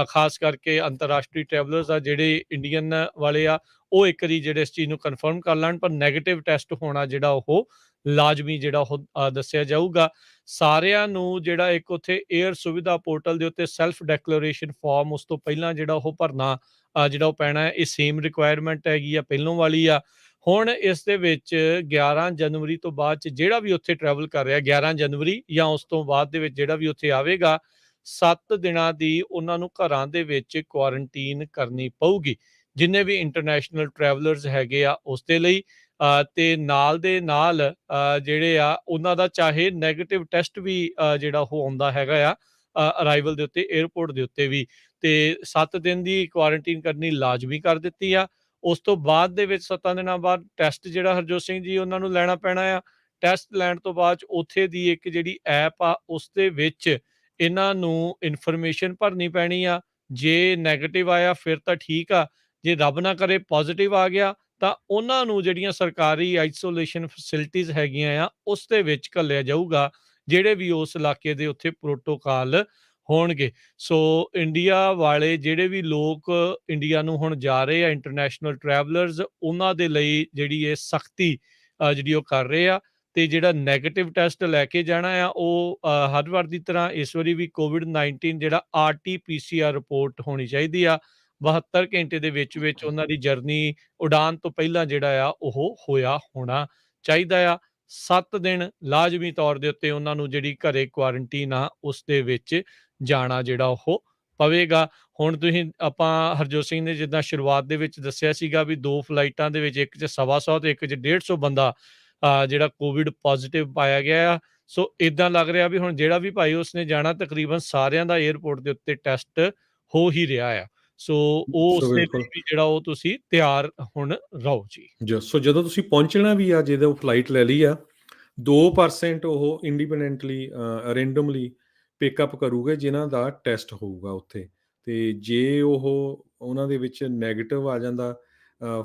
ਖਾਸ ਕਰਕੇ ਅੰਤਰਰਾਸ਼ਟਰੀ ਟਰੈਵਲਰਸ ਆ, ਜਿਹੜੇ ਇੰਡੀਅਨ ਵਾਲੇ ਆ, ਉਹ ਇੱਕ ਵਾਰੀ ਜਿਹੜੇ ਇਸ ਚੀਜ਼ ਨੂੰ ਕਨਫਰਮ ਕਰ ਲੈਣ, ਪਰ ਨੈਗੇਟਿਵ ਟੈਸਟ ਹੋਣਾ ਜਿਹੜਾ ਉਹ ਲਾਜ਼ਮੀ ਜਿਹੜਾ ਉਹ ਦੱਸਿਆ ਜਾਊਗਾ। ਸਾਰਿਆਂ ਨੂੰ ਜਿਹੜਾ ਇੱਕ ਉੱਥੇ ਏਅਰ ਸੁਵਿਧਾ ਪੋਰਟਲ ਦੇ ਉੱਤੇ ਸੈਲਫ ਡੈਕਲੇਰੇਸ਼ਨ ਫਾਰਮ ਉਸ ਤੋਂ ਪਹਿਲਾਂ ਜਿਹੜਾ ਉਹ ਭਰਨਾ ਜਿਹੜਾ ਉਹ ਪੈਣਾ ਹੈ, ਇਹ ਸੇਮ ਰਿਕੁਆਇਰਮੈਂਟ ਹੈਗੀ ਆ, ਪਹਿਲੋਂ ਵਾਲੀ ਆ। ਹੁਣ ਇਸ ਦੇ ਵਿੱਚ 11 ਜਨਵਰੀ ਤੋਂ ਬਾਅਦ 'ਚ ਜਿਹੜਾ ਵੀ ਉੱਥੇ ਟਰੈਵਲ ਕਰ ਰਿਹਾ, 11 ਜਨਵਰੀ ਜਾਂ ਉਸ ਤੋਂ ਬਾਅਦ ਦੇ ਵਿੱਚ ਜਿਹੜਾ ਵੀ ਉੱਥੇ ਆਵੇਗਾ, 7 ਦਿਨਾਂ ਦੀ ਉਹਨਾਂ ਨੂੰ ਘਰਾਂ ਦੇ ਵਿੱਚ ਕੁਆਰੰਟੀਨ ਕਰਨੀ ਪਊਗੀ, ਜਿੰਨੇ ਵੀ ਇੰਟਰਨੈਸ਼ਨਲ ਟਰੈਵਲਰਸ ਹੈਗੇ ਆ ਉਸ ਦੇ ਲਈ। ਤੇ ਨਾਲ ਦੇ ਨਾਲ ਜਿਹੜੇ ਆ ਉਹਨਾਂ ਦਾ ਚਾਹੇ ਨੈਗੇਟਿਵ ਟੈਸਟ ਵੀ ਜਿਹੜਾ ਉਹ ਆਉਂਦਾ ਹੈਗਾ ਆ ਅਰਾਈਵਲ ਦੇ ਉੱਤੇ, ਏਅਰਪੋਰਟ ਦੇ ਉੱਤੇ ਵੀ, ਤੇ 7 ਦਿਨ ਦੀ ਕੁਆਰੰਟੀਨ ਕਰਨੀ ਲਾਜ਼ਮੀ ਕਰ ਦਿੱਤੀ ਆ। ਉਸ ਤੋਂ ਬਾਅਦ ਦੇ ਵਿੱਚ 7 ਦਿਨਾਂ ਬਾਅਦ ਟੈਸਟ ਜਿਹੜਾ ਹਰਜੋਤ ਸਿੰਘ ਜੀ ਉਹਨਾਂ ਨੂੰ ਲੈਣਾ ਪੈਣਾ ਆ। ਟੈਸਟ ਲੈਣ ਤੋਂ ਬਾਅਦ 'ਚ ਉੱਥੇ ਦੀ ਇੱਕ ਜਿਹੜੀ ਐਪ ਆ ਉਸ ਦੇ ਵਿੱਚ ਇਹਨਾਂ ਨੂੰ ਇਨਫੋਰਮੇਸ਼ਨ ਭਰਨੀ ਪੈਣੀ ਆ। ਜੇ ਨੈਗੇਟਿਵ ਆਇਆ ਫਿਰ ਤਾਂ ਠੀਕ ਆ, ਜੇ ਰੱਬ ਨਾ ਕਰੇ ਪੋਜ਼ਿਟਿਵ ਆ ਗਿਆ ਤਾਂ ਉਹਨਾਂ ਨੂੰ ਜਿਹੜੀਆਂ ਸਰਕਾਰੀ ਆਈਸੋਲੇਸ਼ਨ ਫੈਸਿਲਿਟੀਜ਼ ਹੈਗੀਆਂ ਆ ਉਸ ਦੇ ਵਿੱਚ ਘੱਲਿਆ ਜਾਊਗਾ, ਜਿਹੜੇ ਵੀ ਉਸ ਇਲਾਕੇ ਦੇ ਉੱਥੇ ਪ੍ਰੋਟੋਕਾਲ ਹੋਣਗੇ। ਸੋ ਇੰਡੀਆ ਵਾਲੇ ਜਿਹੜੇ ਵੀ ਲੋਕ ਇੰਡੀਆ ਨੂੰ ਹੁਣ ਜਾ ਰਹੇ ਆ, ਇੰਟਰਨੈਸ਼ਨਲ ਟਰੈਵਲਰਸ, ਉਹਨਾਂ ਦੇ ਲਈ ਜਿਹੜੀ ਇਹ ਸਖਤੀ ਜਿਹੜੀ ਉਹ ਕਰ ਰਹੇ ਆ। ਤੇ ਜਿਹੜਾ ਨੈਗੇਟਿਵ ਟੈਸਟ ਲੈ ਕੇ ਜਾਣਾ ਆ ਉਹ ਹਰ ਵਾਰ ਦੀ ਤਰ੍ਹਾਂ ਇਸ ਵਾਰੀ ਵੀ ਕੋਵਿਡ-19 ਜਿਹੜਾ RT-PCR ਰਿਪੋਰਟ ਹੋਣੀ ਚਾਹੀਦੀ ਆ। 72 ਘੰਟੇ ਦੇ ਵਿੱਚ ਉਹਨਾਂ ਦੀ ਜਰਨੀ ਉਡਾਨ ਤੋਂ ਪਹਿਲਾਂ ਜਿਹੜਾ ਆ ਉਹ ਹੋਇਆ ਹੋਣਾ ਚਾਹੀਦਾ ਆ। 7 ਦਿਨ ਲਾਜ਼ਮੀ ਤੌਰ ਦੇ ਉੱਤੇ ਉਹਨਾਂ ਨੂੰ ਜਿਹੜੀ ਘਰੇ ਕੁਆਰੰਟੀਨ ਆ ਉਸ ਦੇ ਵਿੱਚ ਜਾਣਾ ਜਿਹੜਾ ਉਹ ਪਵੇਗਾ। ਹੁਣ ਆਪਾਂ ਹਰਜੋਤ ਸਿੰਘ ਨੇ ਜਿੱਦਾਂ ਸ਼ੁਰੂਆਤ ਦੇ ਵਿੱਚ ਦੱਸਿਆ ਸੀਗਾ ਵੀ 2 ਫਲਾਈਟਾਂ ਦੇ ਵਿੱਚ, ਇੱਕ 'ਚ 125 ਤੇ ਇੱਕ 'ਚ 150 ਬੰਦਾ ਜਿਹੜਾ ਕੋਵਿਡ ਪੋਜ਼ਿਟਿਵ ਪਾਇਆ ਗਿਆ ਆ। ਸੋ ਏਦਾਂ ਲੱਗ ਰਿਹਾ ਵੀ ਹੁਣ ਜਿਹੜਾ ਵੀ ਭਾਈ ਉਸਨੇ ਜਾਣਾ, ਤਕਰੀਬਨ ਸਾਰਿਆਂ ਦਾ ਏਅਰਪੋਰਟ ਦੇ ਉੱਤੇ ਟੈਸਟ ਹੋ ਹੀ ਰਿਹਾ ਆ। ਸੋ ਉਹ ਸੋ ਉਸਦੇ ਬਿਲਕੁਲ। ਲਈ ਵੀ ਜਿਹੜਾ ਉਹ ਤੁਸੀਂ ਤਿਆਰ ਹੁਣ ਰਹੋ ਜੀ। ਸੋ ਜਦੋਂ ਤੁਸੀਂ ਪਹੁੰਚਣਾ ਵੀ ਆ, ਜਦੋਂ ਫਲਾਈਟ ਲੈ ਲਈ ਆ, 2% ਉਹ ਇੰਡੀਪੈਂਡੈਂਟਲੀ ਰੈਂਡਮਲੀ ਪਿਕਅਪ ਕਰੂਗੇ ਜਿਨ੍ਹਾਂ ਦਾ ਟੈਸਟ ਹੋਊਗਾ ਉੱਥੇ। ਤੇ ਜੇ ਉਹਨਾਂ ਦੇ ਵਿੱਚ ਨੈਗੇਟਿਵ ਆ ਜਾਂਦਾ,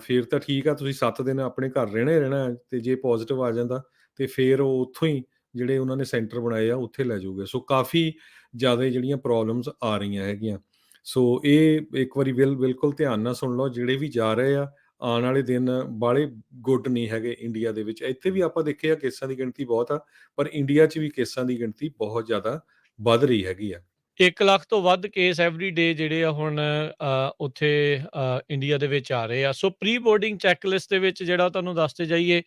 ਫਿਰ ਤਾਂ ਠੀਕ ਆ, ਤੁਸੀਂ 7 ਦਿਨ ਆਪਣੇ ਘਰ ਰਹਿਣਾ ਹੀ ਰਹਿਣਾ ਹੈ। ਤੇ ਜੇ ਪੋਜ਼ਿਟਿਵ ਆ ਜਾਂਦਾ ਤੇ ਫਿਰ ਉਹ ਉੱਥੋਂ ਹੀ ਜਿਹੜੇ ਉਹਨਾਂ ਨੇ ਸੈਂਟਰ ਬਣਾਏ ਆ ਉੱਥੇ ਲੈ ਜਾਊਗੇ। ਸੋ ਕਾਫੀ ਜ਼ਿਆਦਾ ਜਿਹੜੀਆਂ ਪ੍ਰੋਬਲਮਸ ਆ ਰਹੀਆਂ ਹੈਗੀਆਂ। ਸੋ ਇਹ ਇੱਕ ਵਾਰੀ ਬਿਲਕੁਲ ਧਿਆਨ ਨਾਲ ਸੁਣ ਲਓ, ਜਿਹੜੇ ਵੀ ਜਾ ਰਹੇ ਆ, ਆਉਣ ਵਾਲੇ ਦਿਨ ਬਾਹਲੇ ਗੁੱਡ ਨਹੀਂ ਹੈਗੇ ਇੰਡੀਆ ਦੇ ਵਿੱਚ। ਇੱਥੇ ਵੀ ਆਪਾਂ ਦੇਖਿਆ ਕੇਸਾਂ ਦੀ ਗਿਣਤੀ ਬਹੁਤ ਆ, ਪਰ ਇੰਡੀਆ 'ਚ ਵੀ ਕੇਸਾਂ ਦੀ ਗਿਣਤੀ ਬਹੁਤ ਜ਼ਿਆਦਾ ਵੱਧ ਰਹੀ ਹੈਗੀ ਆ। 1 ਲੱਖ ਤੋਂ ਵੱਧ ਕੇਸ ਐਵਰੀ ਡੇ ਜਿਹੜੇ ਆ ਹੁਣ ਉੱਥੇ ਇੰਡੀਆ ਦੇ ਵਿੱਚ ਆ ਰਹੇ ਆ। ਸੋ ਪ੍ਰੀ ਬੋਰਡਿੰਗ ਚੈੱਕਲਿਸਟ ਦੇ ਵਿੱਚ ਜਿਹੜਾ ਤੁਹਾਨੂੰ ਦੱਸਦੇ ਜਾਈਏ,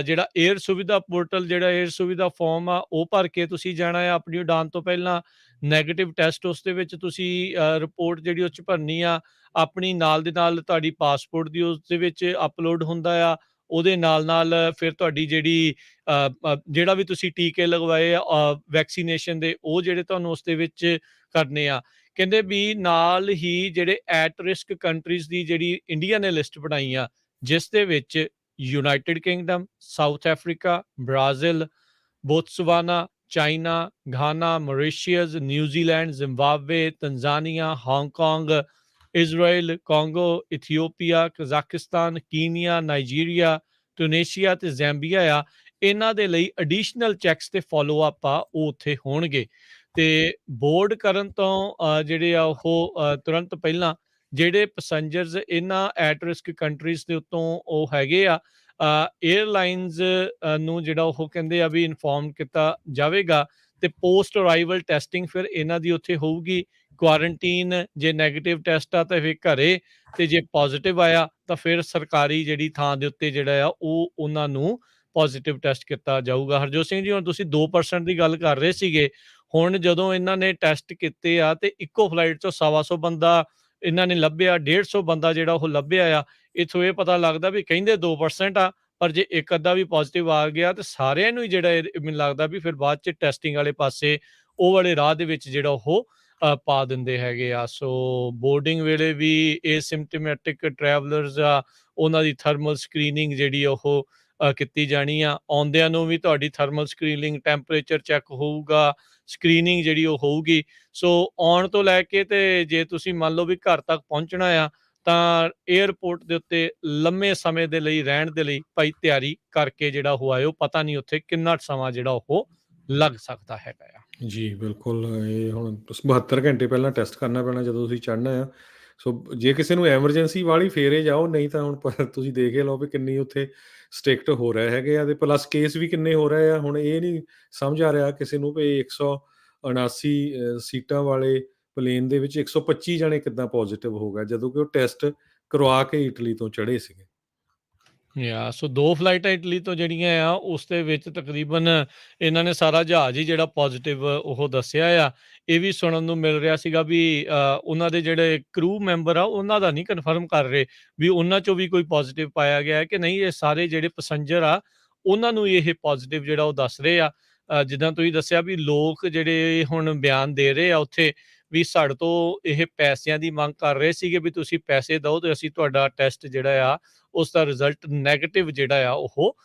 ਜਿਹੜਾ ਏਅਰ ਸੁਵਿਧਾ ਪੋਰਟਲ, ਜਿਹੜਾ ਏਅਰ ਸੁਵਿਧਾ ਫਾਰਮ ਆ ਉਹ ਭਰ ਕੇ ਤੁਸੀਂ ਜਾਣਾ ਆ ਆਪਣੀ ਉਡਾਨ ਤੋਂ ਪਹਿਲਾਂ। ਨੈਗੇਟਿਵ ਟੈਸਟ ਉਸ ਦੇ ਵਿੱਚ ਤੁਸੀਂ ਰਿਪੋਰਟ ਜਿਹੜੀ ਉਹ 'ਚ ਭਰਨੀ ਆ ਆਪਣੀ, ਨਾਲ ਦੇ ਨਾਲ ਤੁਹਾਡੀ ਪਾਸਪੋਰਟ ਦੀ ਉਸ ਦੇ ਵਿੱਚ ਅਪਲੋਡ ਹੁੰਦਾ ਆ। ਉਹਦੇ ਨਾਲ ਫਿਰ ਤੁਹਾਡੀ ਜਿਹੜੀ ਜਿਹੜਾ ਵੀ ਤੁਸੀਂ ਟੀਕੇ ਲਗਵਾਏ ਆ ਵੈਕਸੀਨੇਸ਼ਨ ਦੇ, ਉਹ ਜਿਹੜੇ ਤੁਹਾਨੂੰ ਉਸ ਦੇ ਵਿੱਚ ਕਰਨੇ ਆ। ਕਹਿੰਦੇ ਵੀ ਨਾਲ ਹੀ ਜਿਹੜੇ ਐਟ ਰਿਸਕ ਕੰਟਰੀਜ਼ ਦੀ ਜਿਹੜੀ ਇੰਡੀਆ ਨੇ ਲਿਸਟ ਬਣਾਈ ਆ, ਜਿਸ ਦੇ ਵਿੱਚ United Kingdom, South Africa, Brazil, Botswana, China, Ghana, Mauritius, New Zealand, Zimbabwe, Tanzania, Hong Kong, Israel, Congo, Ethiopia, Kazakhstan, Kenya, Nigeria, Tunisia ਤੇ ਜ਼ੈਂਬੀਆ ਆ। ਇਹਨਾਂ ਦੇ ਲਈ ਐਡੀਸ਼ਨਲ ਚੈੱਕਸ ਤੇ ਫਾਲੋ ਅਪ ਆ ਉਹ ਉੱਥੇ ਹੋਣਗੇ। ਤੇ ਬੋਰਡ ਕਰਨ ਤੋਂ ਜਿਹੜੇ ਆ ਉਹ ਤੁਰੰਤ ਪਹਿਲਾਂ ਜਿਹੜੇ ਪੈਸੇਂਜਰਸ ਇਹਨਾਂ ਐਟ ਰਿਸਕ ਕੰਟਰੀਜ਼ ਦੇ ਉੱਤੋਂ ਉਹ ਹੈਗੇ ਆ, ਏਅਰਲਾਈਨਸ ਨੂੰ ਜਿਹੜਾ ਉਹ ਕਹਿੰਦੇ ਆ ਵੀ ਇਨਫੋਰਮ ਕੀਤਾ ਜਾਵੇਗਾ ਤੇ ਪੋਸਟ ਅਰਾਈਵਲ ਟੈਸਟਿੰਗ ਫਿਰ ਇਹਨਾਂ ਦੀ ਉੱਥੇ ਹੋਊਗੀ। ਕੁਆਰੰਟੀਨ ਜੇ ਨੈਗੇਟਿਵ ਟੈਸਟ ਆ ਤਾਂ ਫਿਰ ਘਰੇ, ਤੇ ਜੇ ਪੋਜ਼ਿਟਿਵ ਆਇਆ ਤਾਂ ਫਿਰ ਸਰਕਾਰੀ ਜਿਹੜੀ ਥਾਂ ਦੇ ਉੱਤੇ ਜਿਹੜਾ ਆ ਉਹ ਉਹਨਾਂ ਨੂੰ ਪੋਜ਼ਿਟਿਵ ਟੈਸਟ ਕੀਤਾ ਜਾਊਗਾ। ਹਰਜੋਤ ਸਿੰਘ ਜੀ, ਹੁਣ ਤੁਸੀਂ 2% ਦੀ ਗੱਲ ਕਰ ਰਹੇ ਸੀਗੇ, ਹੁਣ ਜਦੋਂ ਇਹਨਾਂ ਨੇ ਟੈਸਟ ਕੀਤੇ ਆ ਤੇ ਇੱਕੋ ਫਲਾਈਟ 'ਚੋਂ 125 ਬੰਦਾ ਇਹਨਾਂ ਨੇ ਲੱਭਿਆ, 150 ਬੰਦਾ ਜਿਹੜਾ ਉਹ ਲੱਭਿਆ ਆ। ਇੱਥੋਂ ਇਹ ਪਤਾ ਲੱਗਦਾ ਵੀ ਕਹਿੰਦੇ 2% ਆ, ਪਰ ਜੇ ਇੱਕ ਅੱਧਾ ਵੀ ਪੋਜ਼ਿਟਿਵ ਆ ਗਿਆ ਤੇ ਸਾਰਿਆਂ ਨੂੰ ਹੀ ਜਿਹੜਾ ਮੈਨੂੰ ਲੱਗਦਾ ਵੀ ਫਿਰ ਬਾਅਦ 'ਚ ਟੈਸਟਿੰਗ ਵਾਲੇ ਪਾਸੇ ਉਹ ਵਾਲੇ ਰਾਹ ਦੇ ਵਿੱਚ ਜਿਹੜਾ ਉਹ ਪਾ ਦਿੰਦੇ ਹੈਗੇ ਆ। ਸੋ ਬੋਰਡਿੰਗ ਵੇਲੇ ਵੀ ਏਸਿਮਟੋਮੈਟਿਕ ਟਰੈਵਲਰਸ ਆ, ਉਹਨਾਂ ਦੀ ਥਰਮਲ ਸਕਰੀਨਿੰਗ ਜਿਹੜੀ ਉਹ ਕੀਤੀ ਜਾਣੀ ਆ। ਆਉਂਦਿਆਂ ਨੂੰ ਵੀ ਤੁਹਾਡੀ ਥਰਮਲ ਸਕਰੀਨਿੰਗ, ਟੈਂਪਰੇਚਰ ਚੈੱਕ ਹੋਊਗਾ, ਸਕਰੀਨਿੰਗ ਜਿਹੜੀ ਉਹ ਹੋਊਗੀ। ਸੋ ਆਉਣ ਤੋਂ ਲੈ ਕੇ ਤੇ ਜੇ ਤੁਸੀਂ ਮੰਨ ਲਓ ਵੀ ਘਰ ਤੱਕ ਪਹੁੰਚਣਾ ਆ ਤਾਂ ਏਅਰਪੋਰਟ ਦੇ ਉੱਤੇ ਲੰਮੇ ਸਮੇਂ ਦੇ ਲਈ ਰਹਿਣ ਦੇ ਲਈ ਭਾਈ ਤਿਆਰੀ ਕਰਕੇ ਜਿਹੜਾ ਉਹ ਆਇਓ, ਪਤਾ ਨਹੀਂ ਉੱਥੇ ਕਿੰਨਾ ਸਮਾਂ ਜਿਹੜਾ ਉਹ ਲੱਗ ਸਕਦਾ ਹੈਗਾ ਆ। ਜੀ, ਬਿਲਕੁਲ। ਇਹ ਹੁਣ 72 ਘੰਟੇ ਪਹਿਲਾਂ ਟੈਸਟ ਕਰਨਾ ਪੈਣਾ ਜਦੋਂ ਤੁਸੀਂ ਚੜ੍ਹਨਾ ਆ। ਸੋ ਜੇ ਕਿਸੇ ਨੂੰ ਐਮਰਜੈਂਸੀ ਵਾਲੀ ਫੇਰ ਇਹ ਜਾਓ, ਨਹੀਂ ਤਾਂ ਹੁਣ ਤੁਸੀਂ ਦੇਖ ਹੀ ਲਓ ਵੀ ਕਿੰਨੀ ਉੱਥੇ ਸਟ੍ਰਿਕਟ ਹੋ ਰਹੇ ਹੈਗੇ ਆ, ਤੇ ਪਲੱਸ ਕੇਸ ਵੀ ਕਿੰਨੇ ਹੋ ਰਹੇ ਆ। ਹੁਣ ਇਹ ਨਹੀਂ ਸਮਝ ਆ ਰਿਹਾ ਕਿਸੇ ਨੂੰ ਵੀ 179 ਸੀਟਾਂ ਵਾਲੇ ਪਲੇਨ ਦੇ ਵਿੱਚ 125 ਜਣੇ ਕਿੱਦਾਂ ਪੋਜ਼ਿਟਿਵ ਹੋ ਗਏ, ਜਦੋਂ ਕਿ ਉਹ ਟੈਸਟ ਕਰਵਾ ਕੇ ਇਟਲੀ ਤੋਂ ਚੜ੍ਹੇ ਸੀਗੇ। ਸੋ 2 ਫਲਾਈਟਾਂ ਇਟਲੀ ਤੋਂ ਜਿਹੜੀਆਂ ਆ ਉਸ ਦੇ ਵਿੱਚ ਤਕਰੀਬਨ ਇਹਨਾਂ ਨੇ ਸਾਰਾ ਜਹਾਜ਼ ਹੀ ਜਿਹੜਾ ਪੋਜ਼ਿਟਿਵ ਉਹ ਦੱਸਿਆ ਆ। ਇਹ ਵੀ ਸੁਣਨ ਨੂੰ ਮਿਲ ਰਿਹਾ ਸੀਗਾ ਵੀ ਉਹਨਾਂ ਦੇ ਜਿਹੜੇ ਕਰੂ ਮੈਂਬਰ ਆ ਉਹਨਾਂ ਦਾ ਨਹੀਂ ਕਨਫਰਮ ਕਰ ਰਹੇ ਵੀ ਉਹਨਾਂ ਚੋਂ ਵੀ ਕੋਈ ਪੋਜ਼ਿਟਿਵ ਪਾਇਆ ਗਿਆ ਹੈ ਕਿ ਨਹੀਂ। ਇਹ ਸਾਰੇ ਜਿਹੜੇ ਪੈਸੇਂਜਰ ਆ ਉਹਨਾਂ ਨੂੰ ਇਹ ਪੋਜ਼ਿਟਿਵ ਜਿਹੜਾ ਉਹ ਦੱਸ ਰਹੇ ਆ। ਜਿੱਦਾਂ ਤੁਸੀਂ ਦੱਸਿਆ ਵੀ ਲੋਕ ਜਿਹੜੇ ਹੁਣ ਬਿਆਨ ਦੇ ਰਹੇ ਆ ਉੱਥੇ ਵੀ ਸਾਡੇ ਤੋਂ ਇਹ ਪੈਸਿਆਂ ਦੀ ਮੰਗ ਕਰ ਰਹੇ ਸੀਗੇ ਵੀ ਤੁਸੀਂ ਪੈਸੇ ਦਿਓ ਤੇ ਅਸੀਂ ਤੁਹਾਡਾ ਟੈਸਟ ਜਿਹੜਾ ਆ ਉਸ ਦਾ ਰਿਜ਼ਲਟ ਨੈਗੇਟਿਵ ਜਿਹੜਾ ਆ ਉਹ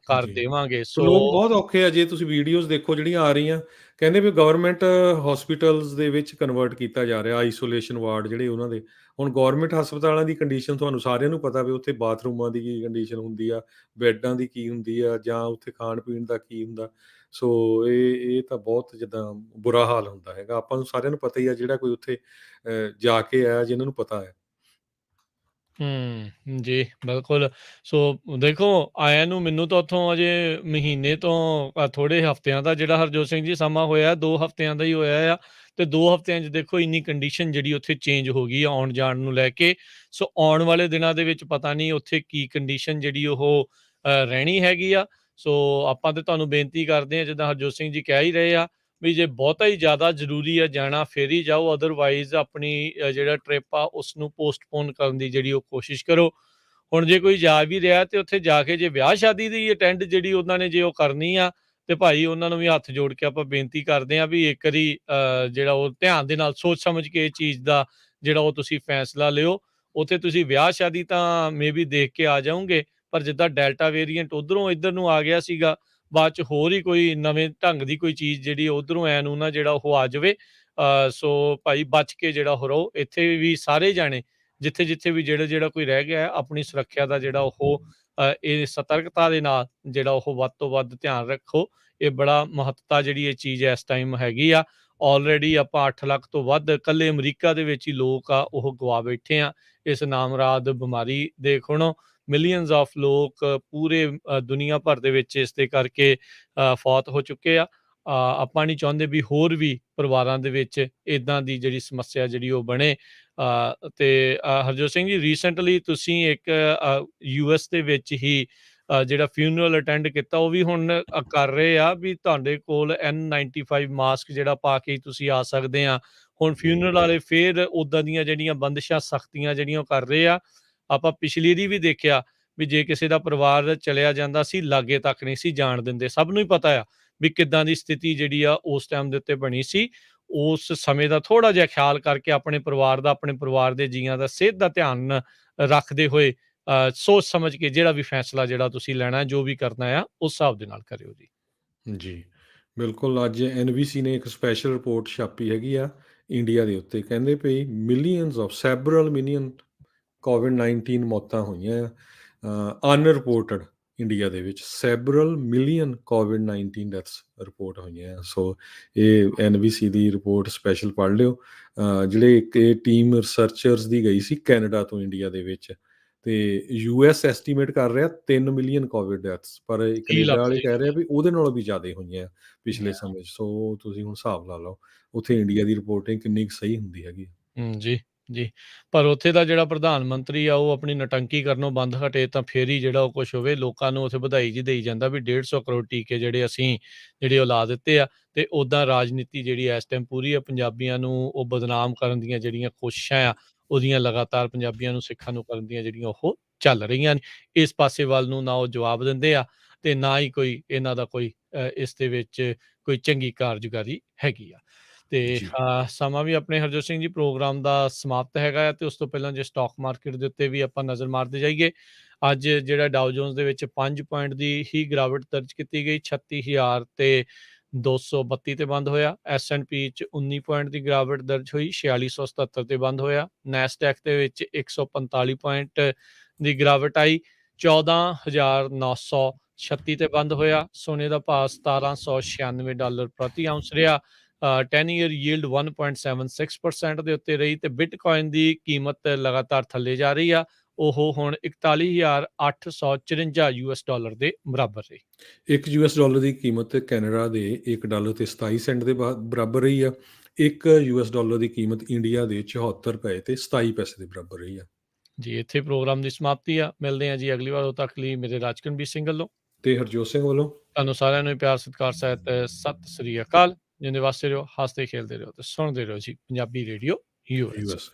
ਕਰ ਜੀ। ਦੇਵਾਂਗੇ। ਸੋ ਲੋਕ ਬਹੁਤ ਔਖੇ ਆ, ਜੇ ਤੁਸੀਂ ਵੀਡੀਓਜ਼ ਦੇਖੋ ਜਿਹੜੀਆਂ ਆ ਰਹੀਆਂ, ਕਹਿੰਦੇ ਵੀ ਗਵਰਨਮੈਂਟ ਹਸਪੀਟਲਸ ਦੇ ਵਿੱਚ ਕਨਵਰਟ ਕੀਤਾ ਜਾ ਰਿਹਾ, ਆਈਸੋਲੇਸ਼ਨ ਵਾਰਡ ਜਿਹੜੇ ਉਹਨਾਂ ਦੇ। ਹੁਣ ਗਵਰਨਮੈਂਟ ਹਸਪਤਾਲਾਂ ਦੀ ਕੰਡੀਸ਼ਨ ਤੁਹਾਨੂੰ ਸਾਰਿਆਂ ਨੂੰ ਪਤਾ ਵੀ ਉੱਥੇ ਬਾਥਰੂਮਾਂ ਦੀ ਕੀ ਕੰਡੀਸ਼ਨ ਹੁੰਦੀ ਆ, ਬੈੱਡਾਂ ਦੀ ਕੀ ਹੁੰਦੀ ਆ, ਜਾਂ ਉੱਥੇ ਖਾਣ-ਪੀਣ ਦਾ ਕੀ ਹੁੰਦਾ। ਸੋ ਇਹ ਤਾਂ ਬਹੁਤ ਜਿੱਦਾਂ ਬੁਰਾ ਹਾਲ ਹੁੰਦਾ ਹੈਗਾ। ਆਪਾਂ ਨੂੰ ਸਾਰਿਆਂ ਨੂੰ ਪਤਾ ਹੀ ਆ, ਜਿਹੜਾ ਕੋਈ ਉੱਥੇ ਜਾ ਕੇ ਆਇਆ ਜਿਨ੍ਹਾਂ ਨੂੰ ਪਤਾ ਹੈ। ਜੀ, ਬਿਲਕੁਲ। ਸੋ ਦੇਖੋ, ਆਇਆਂ ਨੂੰ ਮੈਨੂੰ ਤਾਂ ਉੱਥੋਂ ਅਜੇ ਮਹੀਨੇ ਤੋਂ ਥੋੜ੍ਹੇ ਹਫ਼ਤਿਆਂ ਦਾ ਜਿਹੜਾ ਹਰਜੋਤ ਸਿੰਘ ਜੀ ਸਮਾਂ ਹੋਇਆ, 2 ਹਫ਼ਤਿਆਂ ਦਾ ਹੀ ਹੋਇਆ ਆ, ਤੇ 2 ਹਫ਼ਤਿਆਂ 'ਚ ਦੇਖੋ ਇੰਨੀ ਕੰਡੀਸ਼ਨ ਜਿਹੜੀ ਉੱਥੇ ਚੇਂਜ ਹੋ ਗਈ ਆ ਆਉਣ-ਜਾਣ ਨੂੰ ਲੈ ਕੇ। ਸੋ ਆਉਣ ਵਾਲੇ ਦਿਨਾਂ ਦੇ ਵਿੱਚ ਪਤਾ ਨਹੀਂ ਉੱਥੇ ਕੀ ਕੰਡੀਸ਼ਨ ਜਿਹੜੀ ਉਹ ਰਹਿਣੀ ਹੈਗੀ ਆ। ਸੋ ਆਪਾਂ ਤਾਂ ਤੁਹਾਨੂੰ ਬੇਨਤੀ ਕਰਦੇ ਹਾਂ, ਜਿੱਦਾਂ ਹਰਜੋਤ ਸਿੰਘ ਜੀ ਕਹਿ ਹੀ ਰਹੇ ਆ ਵੀ ਜੇ ਬਹੁਤਾ ਹੀ ਜ਼ਿਆਦਾ ਜ਼ਰੂਰੀ ਆ ਜਾਣਾ ਫਿਰ ਹੀ ਜਾਓ, ਅਦਰਵਾਈਜ਼ ਆਪਣੀ ਜਿਹੜਾ ਟਰਿਪ ਆ ਉਸਨੂੰ ਪੋਸਟਪੋਨ ਕਰਨ ਦੀ ਜਿਹੜੀ ਉਹ ਕੋਸ਼ਿਸ਼ ਕਰੋ। ਹੁਣ ਜੇ ਕੋਈ ਜਾ ਵੀ ਰਿਹਾ ਤੇ ਉੱਥੇ ਜਾ ਕੇ ਜੇ ਵਿਆਹ ਸ਼ਾਦੀ ਦੀ ਅਟੈਂਡ ਜਿਹੜੀ ਉਹਨਾਂ ਨੇ ਜੇ ਉਹ ਕਰਨੀ ਆ ਤੇ ਭਾਈ ਉਹਨਾਂ ਨੂੰ ਵੀ ਹੱਥ ਜੋੜ ਕੇ ਆਪਾਂ ਬੇਨਤੀ ਕਰਦੇ ਹਾਂ ਵੀ ਇੱਕ ਵਾਰੀ ਜਿਹੜਾ ਉਹ ਧਿਆਨ ਦੇ ਨਾਲ ਸੋਚ ਸਮਝ ਕੇ ਇਹ ਚੀਜ਼ ਦਾ ਜਿਹੜਾ ਉਹ ਤੁਸੀਂ ਫੈਸਲਾ ਲਿਓ। ਉੱਥੇ ਤੁਸੀਂ ਵਿਆਹ ਸ਼ਾਦੀ ਤਾਂ ਮੇਬੀ ਦੇਖ ਕੇ ਆ ਜਾਓਗੇ, ਪਰ ਜਿੱਦਾਂ ਡੈਲਟਾ ਵੇਰੀਐਂਟ ਉੱਧਰੋਂ ਇੱਧਰ ਨੂੰ ਆ ਗਿਆ ਸੀਗਾ, ਬਾਅਦ 'ਚ ਹੋਰ ਹੀ ਕੋਈ ਨਵੇਂ ਢੰਗ ਦੀ ਕੋਈ ਚੀਜ਼ ਜਿਹੜੀ ਉੱਧਰੋਂ ਐ ਨੂੰ ਨਾ ਜਿਹੜਾ ਉਹ ਆ ਜਾਵੇ। ਸੋ ਭਾਈ ਬਚ ਕੇ ਜਿਹੜਾ ਉਹ ਰਹੋ। ਇੱਥੇ ਵੀ ਸਾਰੇ ਜਾਣੇ ਜਿੱਥੇ-ਜਿੱਥੇ ਵੀ ਜਿਹੜਾ ਕੋਈ ਰਹਿ ਗਿਆ ਹੈ, ਆਪਣੀ ਸੁਰੱਖਿਆ ਦਾ ਜਿਹੜਾ ਉਹ ਇਹ ਸਤਰਕਤਾ ਦੇ ਨਾਲ ਜਿਹੜਾ ਉਹ ਵੱਧ ਤੋਂ ਵੱਧ ਧਿਆਨ ਰੱਖੋ। ਇਹ ਬੜਾ ਮਹੱਤਤਾ ਜਿਹੜੀ ਇਹ ਚੀਜ਼ ਇਸ ਟਾਈਮ ਹੈਗੀ ਆ। ਆਲਰੇਡੀ ਆਪਾਂ 8 ਲੱਖ ਤੋਂ ਵੱਧ ਇਕੱਲੇ ਅਮਰੀਕਾ ਦੇ ਵਿੱਚ ਹੀ ਲੋਕ ਆ ਉਹ ਗਵਾ ਬੈਠੇ ਆ ਇਸ ਨਾਮਰਾਦ ਬਿਮਾਰੀ ਦੇ ਖੁਣੋਂ। ਮਿਲੀਅਨਸ ਆਫ ਲੋਕ ਪੂਰੇ ਦੁਨੀਆ ਭਰ ਦੇ ਵਿੱਚ ਇਸ ਦੇ ਕਰਕੇ ਫੌਤ ਹੋ ਚੁੱਕੇ ਆ। ਆਪਾਂ ਨਹੀਂ ਚਾਹੁੰਦੇ ਵੀ ਹੋਰ ਵੀ ਪਰਿਵਾਰਾਂ ਦੇ ਵਿੱਚ ਇੱਦਾਂ ਦੀ ਜਿਹੜੀ ਸਮੱਸਿਆ ਜਿਹੜੀ ਉਹ ਬਣੇ। ਤੇ ਹਰਜੋਤ ਸਿੰਘ ਜੀ, ਰੀਸੈਂਟਲੀ ਤੁਸੀਂ ਇੱਕ US ਦੇ ਵਿੱਚ ਹੀ ਜਿਹੜਾ ਫਿਊਨਰਲ ਅਟੈਂਡ ਕੀਤਾ, ਉਹ ਵੀ ਹੁਣ ਕਰ ਰਹੇ ਆ ਵੀ ਤੁਹਾਡੇ ਕੋਲ N95 ਮਾਸਕ ਜਿਹੜਾ ਪਾ ਕੇ ਤੁਸੀਂ ਆ ਸਕਦੇ ਆ। ਹੁਣ ਫਿਊਨਰਲ ਵਾਲੇ ਫੇਰ ਉੱਦਾਂ ਦੀਆਂ ਜਿਹੜੀਆਂ ਬੰਦਿਸ਼ਾਂ ਸਖਤੀਆਂ ਜਿਹੜੀਆਂ ਉਹ ਕਰ ਰਹੇ ਆ। ਆਪਾਂ ਪਿਛਲੀ ਦੀ ਵੀ ਦੇਖਿਆ ਵੀ ਜੇ ਕਿਸੇ ਦਾ ਪਰਿਵਾਰ ਚਲਿਆ ਜਾਂਦਾ ਸੀ, ਲਾਗੇ ਤੱਕ ਨਹੀਂ ਸੀ ਜਾਣ ਦਿੰਦੇ। ਸਭ ਨੂੰ ਹੀ ਪਤਾ ਆ ਵੀ ਕਿੱਦਾਂ ਦੀ ਸਥਿਤੀ ਜਿਹੜੀ ਆ ਉਸ ਟਾਈਮ ਦੇ ਉੱਤੇ ਬਣੀ ਸੀ। ਉਸ ਸਮੇਂ ਦਾ ਥੋੜ੍ਹਾ ਜਿਹਾ ਖਿਆਲ ਕਰਕੇ ਆਪਣੇ ਪਰਿਵਾਰ ਦਾ, ਆਪਣੇ ਪਰਿਵਾਰ ਦੇ ਜੀਆਂ ਦਾ, ਸਿਹਤ ਦਾ ਧਿਆਨ ਰੱਖਦੇ ਹੋਏ ਸੋਚ ਸਮਝ ਕੇ ਜਿਹੜਾ ਵੀ ਫੈਸਲਾ ਜਿਹੜਾ ਤੁਸੀਂ ਲੈਣਾ, ਜੋ ਵੀ ਕਰਨਾ ਆ, ਉਸ ਹਿਸਾਬ ਦੇ ਨਾਲ ਕਰਿਓ ਜੀ। ਜੀ, ਬਿਲਕੁਲ। ਅੱਜ NBC ਨੇ ਇੱਕ ਸਪੈਸ਼ਲ ਰਿਪੋਰਟ ਛਾਪੀ ਹੈਗੀ ਆ ਇੰਡੀਆ ਦੇ ਉੱਤੇ। ਕਹਿੰਦੇ ਪਈ ਸੈਵਰਲ ਮਿਲੀਅਨ ਕੋਵਿਡ-19 ਮੌਤਾਂ ਹੋਈਆਂ ਆ ਅਨਰਿਪੋਰਟਡ ਇੰਡੀਆ ਦੇ ਵਿੱਚ ਸੈਵਰਲ ਮਿਲੀਅਨ ਕੋਵਿਡ-19 ਡੈਥਸ ਰਿਪੋਰਟ ਹੋਈਆਂ ਆ। ਸੋ ਇਹ NBC ਦੀ ਰਿਪੋਰਟ ਸਪੈਸ਼ਲ ਪੜ੍ਹ ਲਿਓ। ਜਿਹੜੇ ਇੱਕ ਇਹ ਟੀਮ ਰਿਸਰਚਰਸ ਦੀ ਗਈ ਸੀ ਕੈਨੇਡਾ ਤੋਂ ਇੰਡੀਆ ਦੇ ਵਿੱਚ, ਤੇ US ਐਸਟੀਮੇਟ ਕਰ ਰਿਹਾ 3 ਮਿਲੀਅਨ ਕੋਵਿਡ ਡੈਥਸ, ਪਰ ਕੀ ਕੈਨੇਡਾ ਲੱਖ ਵਾਲੇ ਜੀ। ਕਹਿ ਰਹੇ ਆ ਵੀ ਉਹਦੇ ਨਾਲੋਂ ਵੀ ਜ਼ਿਆਦਾ ਹੋਈਆਂ ਪਿਛਲੇ Yeah. ਸਮੇਂ 'ਚ। ਸੋ ਤੁਸੀਂ ਹੁਣ ਹਿਸਾਬ ਲਾ ਲਓ ਉੱਥੇ ਇੰਡੀਆ ਦੀ ਰਿਪੋਰਟਿੰਗ ਕਿੰਨੀ ਕੁ ਸਹੀ ਹੁੰਦੀ ਹੈਗੀ। ਜੀ, ਜੀ। ਪਰ ਉੱਥੇ ਦਾ ਜਿਹੜਾ ਪ੍ਰਧਾਨ ਮੰਤਰੀ ਆ, ਉਹ ਆਪਣੀ ਨੌਟੰਕੀ ਕਰਨੋਂ ਬੰਦ ਹਟੇ ਤਾਂ ਫੇਰ ਹੀ ਜਿਹੜਾ ਉਹ ਕੁਛ ਹੋਵੇ। ਲੋਕਾਂ ਨੂੰ ਉੱਥੇ ਵਧਾਈ ਜੀ ਦੇਈ ਜਾਂਦਾ ਵੀ 150 ਕਰੋੜ ਟੀਕੇ ਜਿਹੜੇ ਉਹ ਲਾ ਦਿੱਤੇ ਆ, ਤੇ ਓਦਾਂ ਰਾਜਨੀਤੀ ਜਿਹੜੀ ਇਸ ਟਾਈਮ ਪੂਰੀ ਆ ਪੰਜਾਬੀਆਂ ਨੂੰ ਉਹ ਬਦਨਾਮ ਕਰਨ ਦੀਆਂ ਜਿਹੜੀਆਂ ਕੋਸ਼ਿਸ਼ਾਂ ਆ, ਉਹਦੀਆਂ ਲਗਾਤਾਰ ਪੰਜਾਬੀਆਂ ਨੂੰ, ਸਿੱਖਾਂ ਨੂੰ ਕਰਨ ਦੀਆਂ ਜਿਹੜੀਆਂ ਉਹ ਚੱਲ ਰਹੀਆਂ ਨੇ। ਇਸ ਪਾਸੇ ਵੱਲ ਨੂੰ ਨਾ ਉਹ ਜਵਾਬ ਦਿੰਦੇ ਆ, ਤੇ ਨਾ ਹੀ ਕੋਈ ਇਹਨਾਂ ਦਾ ਕੋਈ ਇਸ ਦੇ ਵਿੱਚ ਕੋਈ ਚੰਗੀ ਕਾਰਜਕਾਰੀ ਹੈਗੀ ਆ। ਤੇ ਜੀ। ਸਮਾਂ ਵੀ ਆਪਣੇ ਹਰਜੋਤ ਸਿੰਘ ਜੀ ਪ੍ਰੋਗਰਾਮ ਦਾ ਸਮਾਪਤ ਹੈਗਾ ਆ, ਤੇ ਉਸ ਤੋਂ ਪਹਿਲਾਂ ਜੇ ਸਟਾਕ ਮਾਰਕੀਟ ਦੇ ਉੱਤੇ ਵੀ ਆਪਾਂ ਨਜ਼ਰ ਮਾਰਦੇ ਜਾਈਏ, ਅੱਜ ਜਿਹੜਾ ਡਾਓ ਜੋਨਸ ਦੇ ਵਿੱਚ 5 ਪੁਆਇੰਟ ਦੀ ਹੀ ਗਿਰਾਵਟ ਦਰਜ ਕੀਤੀ ਗਈ, 36,000 ਤੇ 232 ਤੇ ਬੰਦ ਹੋਇਆ। S&P 'ਚ 19 ਪੁਆਇੰਟ ਦੀ ਗਿਰਾਵਟ ਦਰਜ ਹੋਈ, 4677 ਤੇ ਬੰਦ ਹੋਇਆ। ਨੈਸਡੈਕ ਦੇ ਵਿੱਚ 145 ਪੁਆਇੰਟ ਦੀ ਗਿਰਾਵਟ ਆਈ, 14,936 ਤੇ ਬੰਦ ਹੋਇਆ। ਸੋਨੇ ਦਾ ਭਾਅ $1796 ਪ੍ਰਤੀ ਆਉਂਸ ਰਿਹਾ। 10 ਈਅਰ ਯੀਲਡ 1.76% ਦੇ ਉੱਤੇ ਰਹੀ, ਤੇ ਬਿਟਕੋਇਨ ਦੀ ਕੀਮਤ ਲਗਾਤਾਰ ਥੱਲੇ ਜਾ ਰਹੀ ਆ। ਉਹ ਹੁਣ $41,854 ਦੇ ਬਰਾਬਰ ਰਹੀ। $1 ਦੀ ਕੀਮਤ ਕੈਨੇਡਾ ਦੇ $1 ਤੇ 27 ਸੈਂਟ ਦੇ ਬਰਾਬਰ ਰਹੀ ਆ। $1 ਦੀ ਕੀਮਤ ਇੰਡੀਆ ਦੇ 74 ਰੁਪਏ ਤੇ 27 ਪੈਸੇ ਦੇ ਬਰਾਬਰ ਰਹੀ ਆ। ਜੀ, ਇੱਥੇ ਪ੍ਰੋਗਰਾਮ ਦੀ ਸਮਾਪਤੀ ਆ। ਮਿਲਦੇ ਹਾਂ ਜੀ ਅਗਲੀ ਵਾਰ। ਉਦੋਂ ਤੱਕ ਲਈ ਮੇਰੇ ਰਾਜਕਨਵੀਰ ਸਿੰਘ ਵੱਲੋਂ ਤੇ ਹਰਜੋਤ ਸਿੰਘ ਵੱਲੋਂ ਤੁਹਾਨੂੰ ਸਾਰਿਆਂ ਨੂੰ ਪਿਆਰ ਸਤਿਕਾਰ ਸਹਿਤ ਸਤਿ ਸ੍ਰੀ ਅਕਾਲ। ਜਿੰਦੇ ਵਾਸਤੇ ਰਹੋ, ਹੱਸਦੇ ਖੇਲਦੇ ਰਹੋ, ਤੇ ਸੁਣਦੇ ਰਹੋ ਜੀ ਪੰਜਾਬੀ ਰੇਡੀਓ US।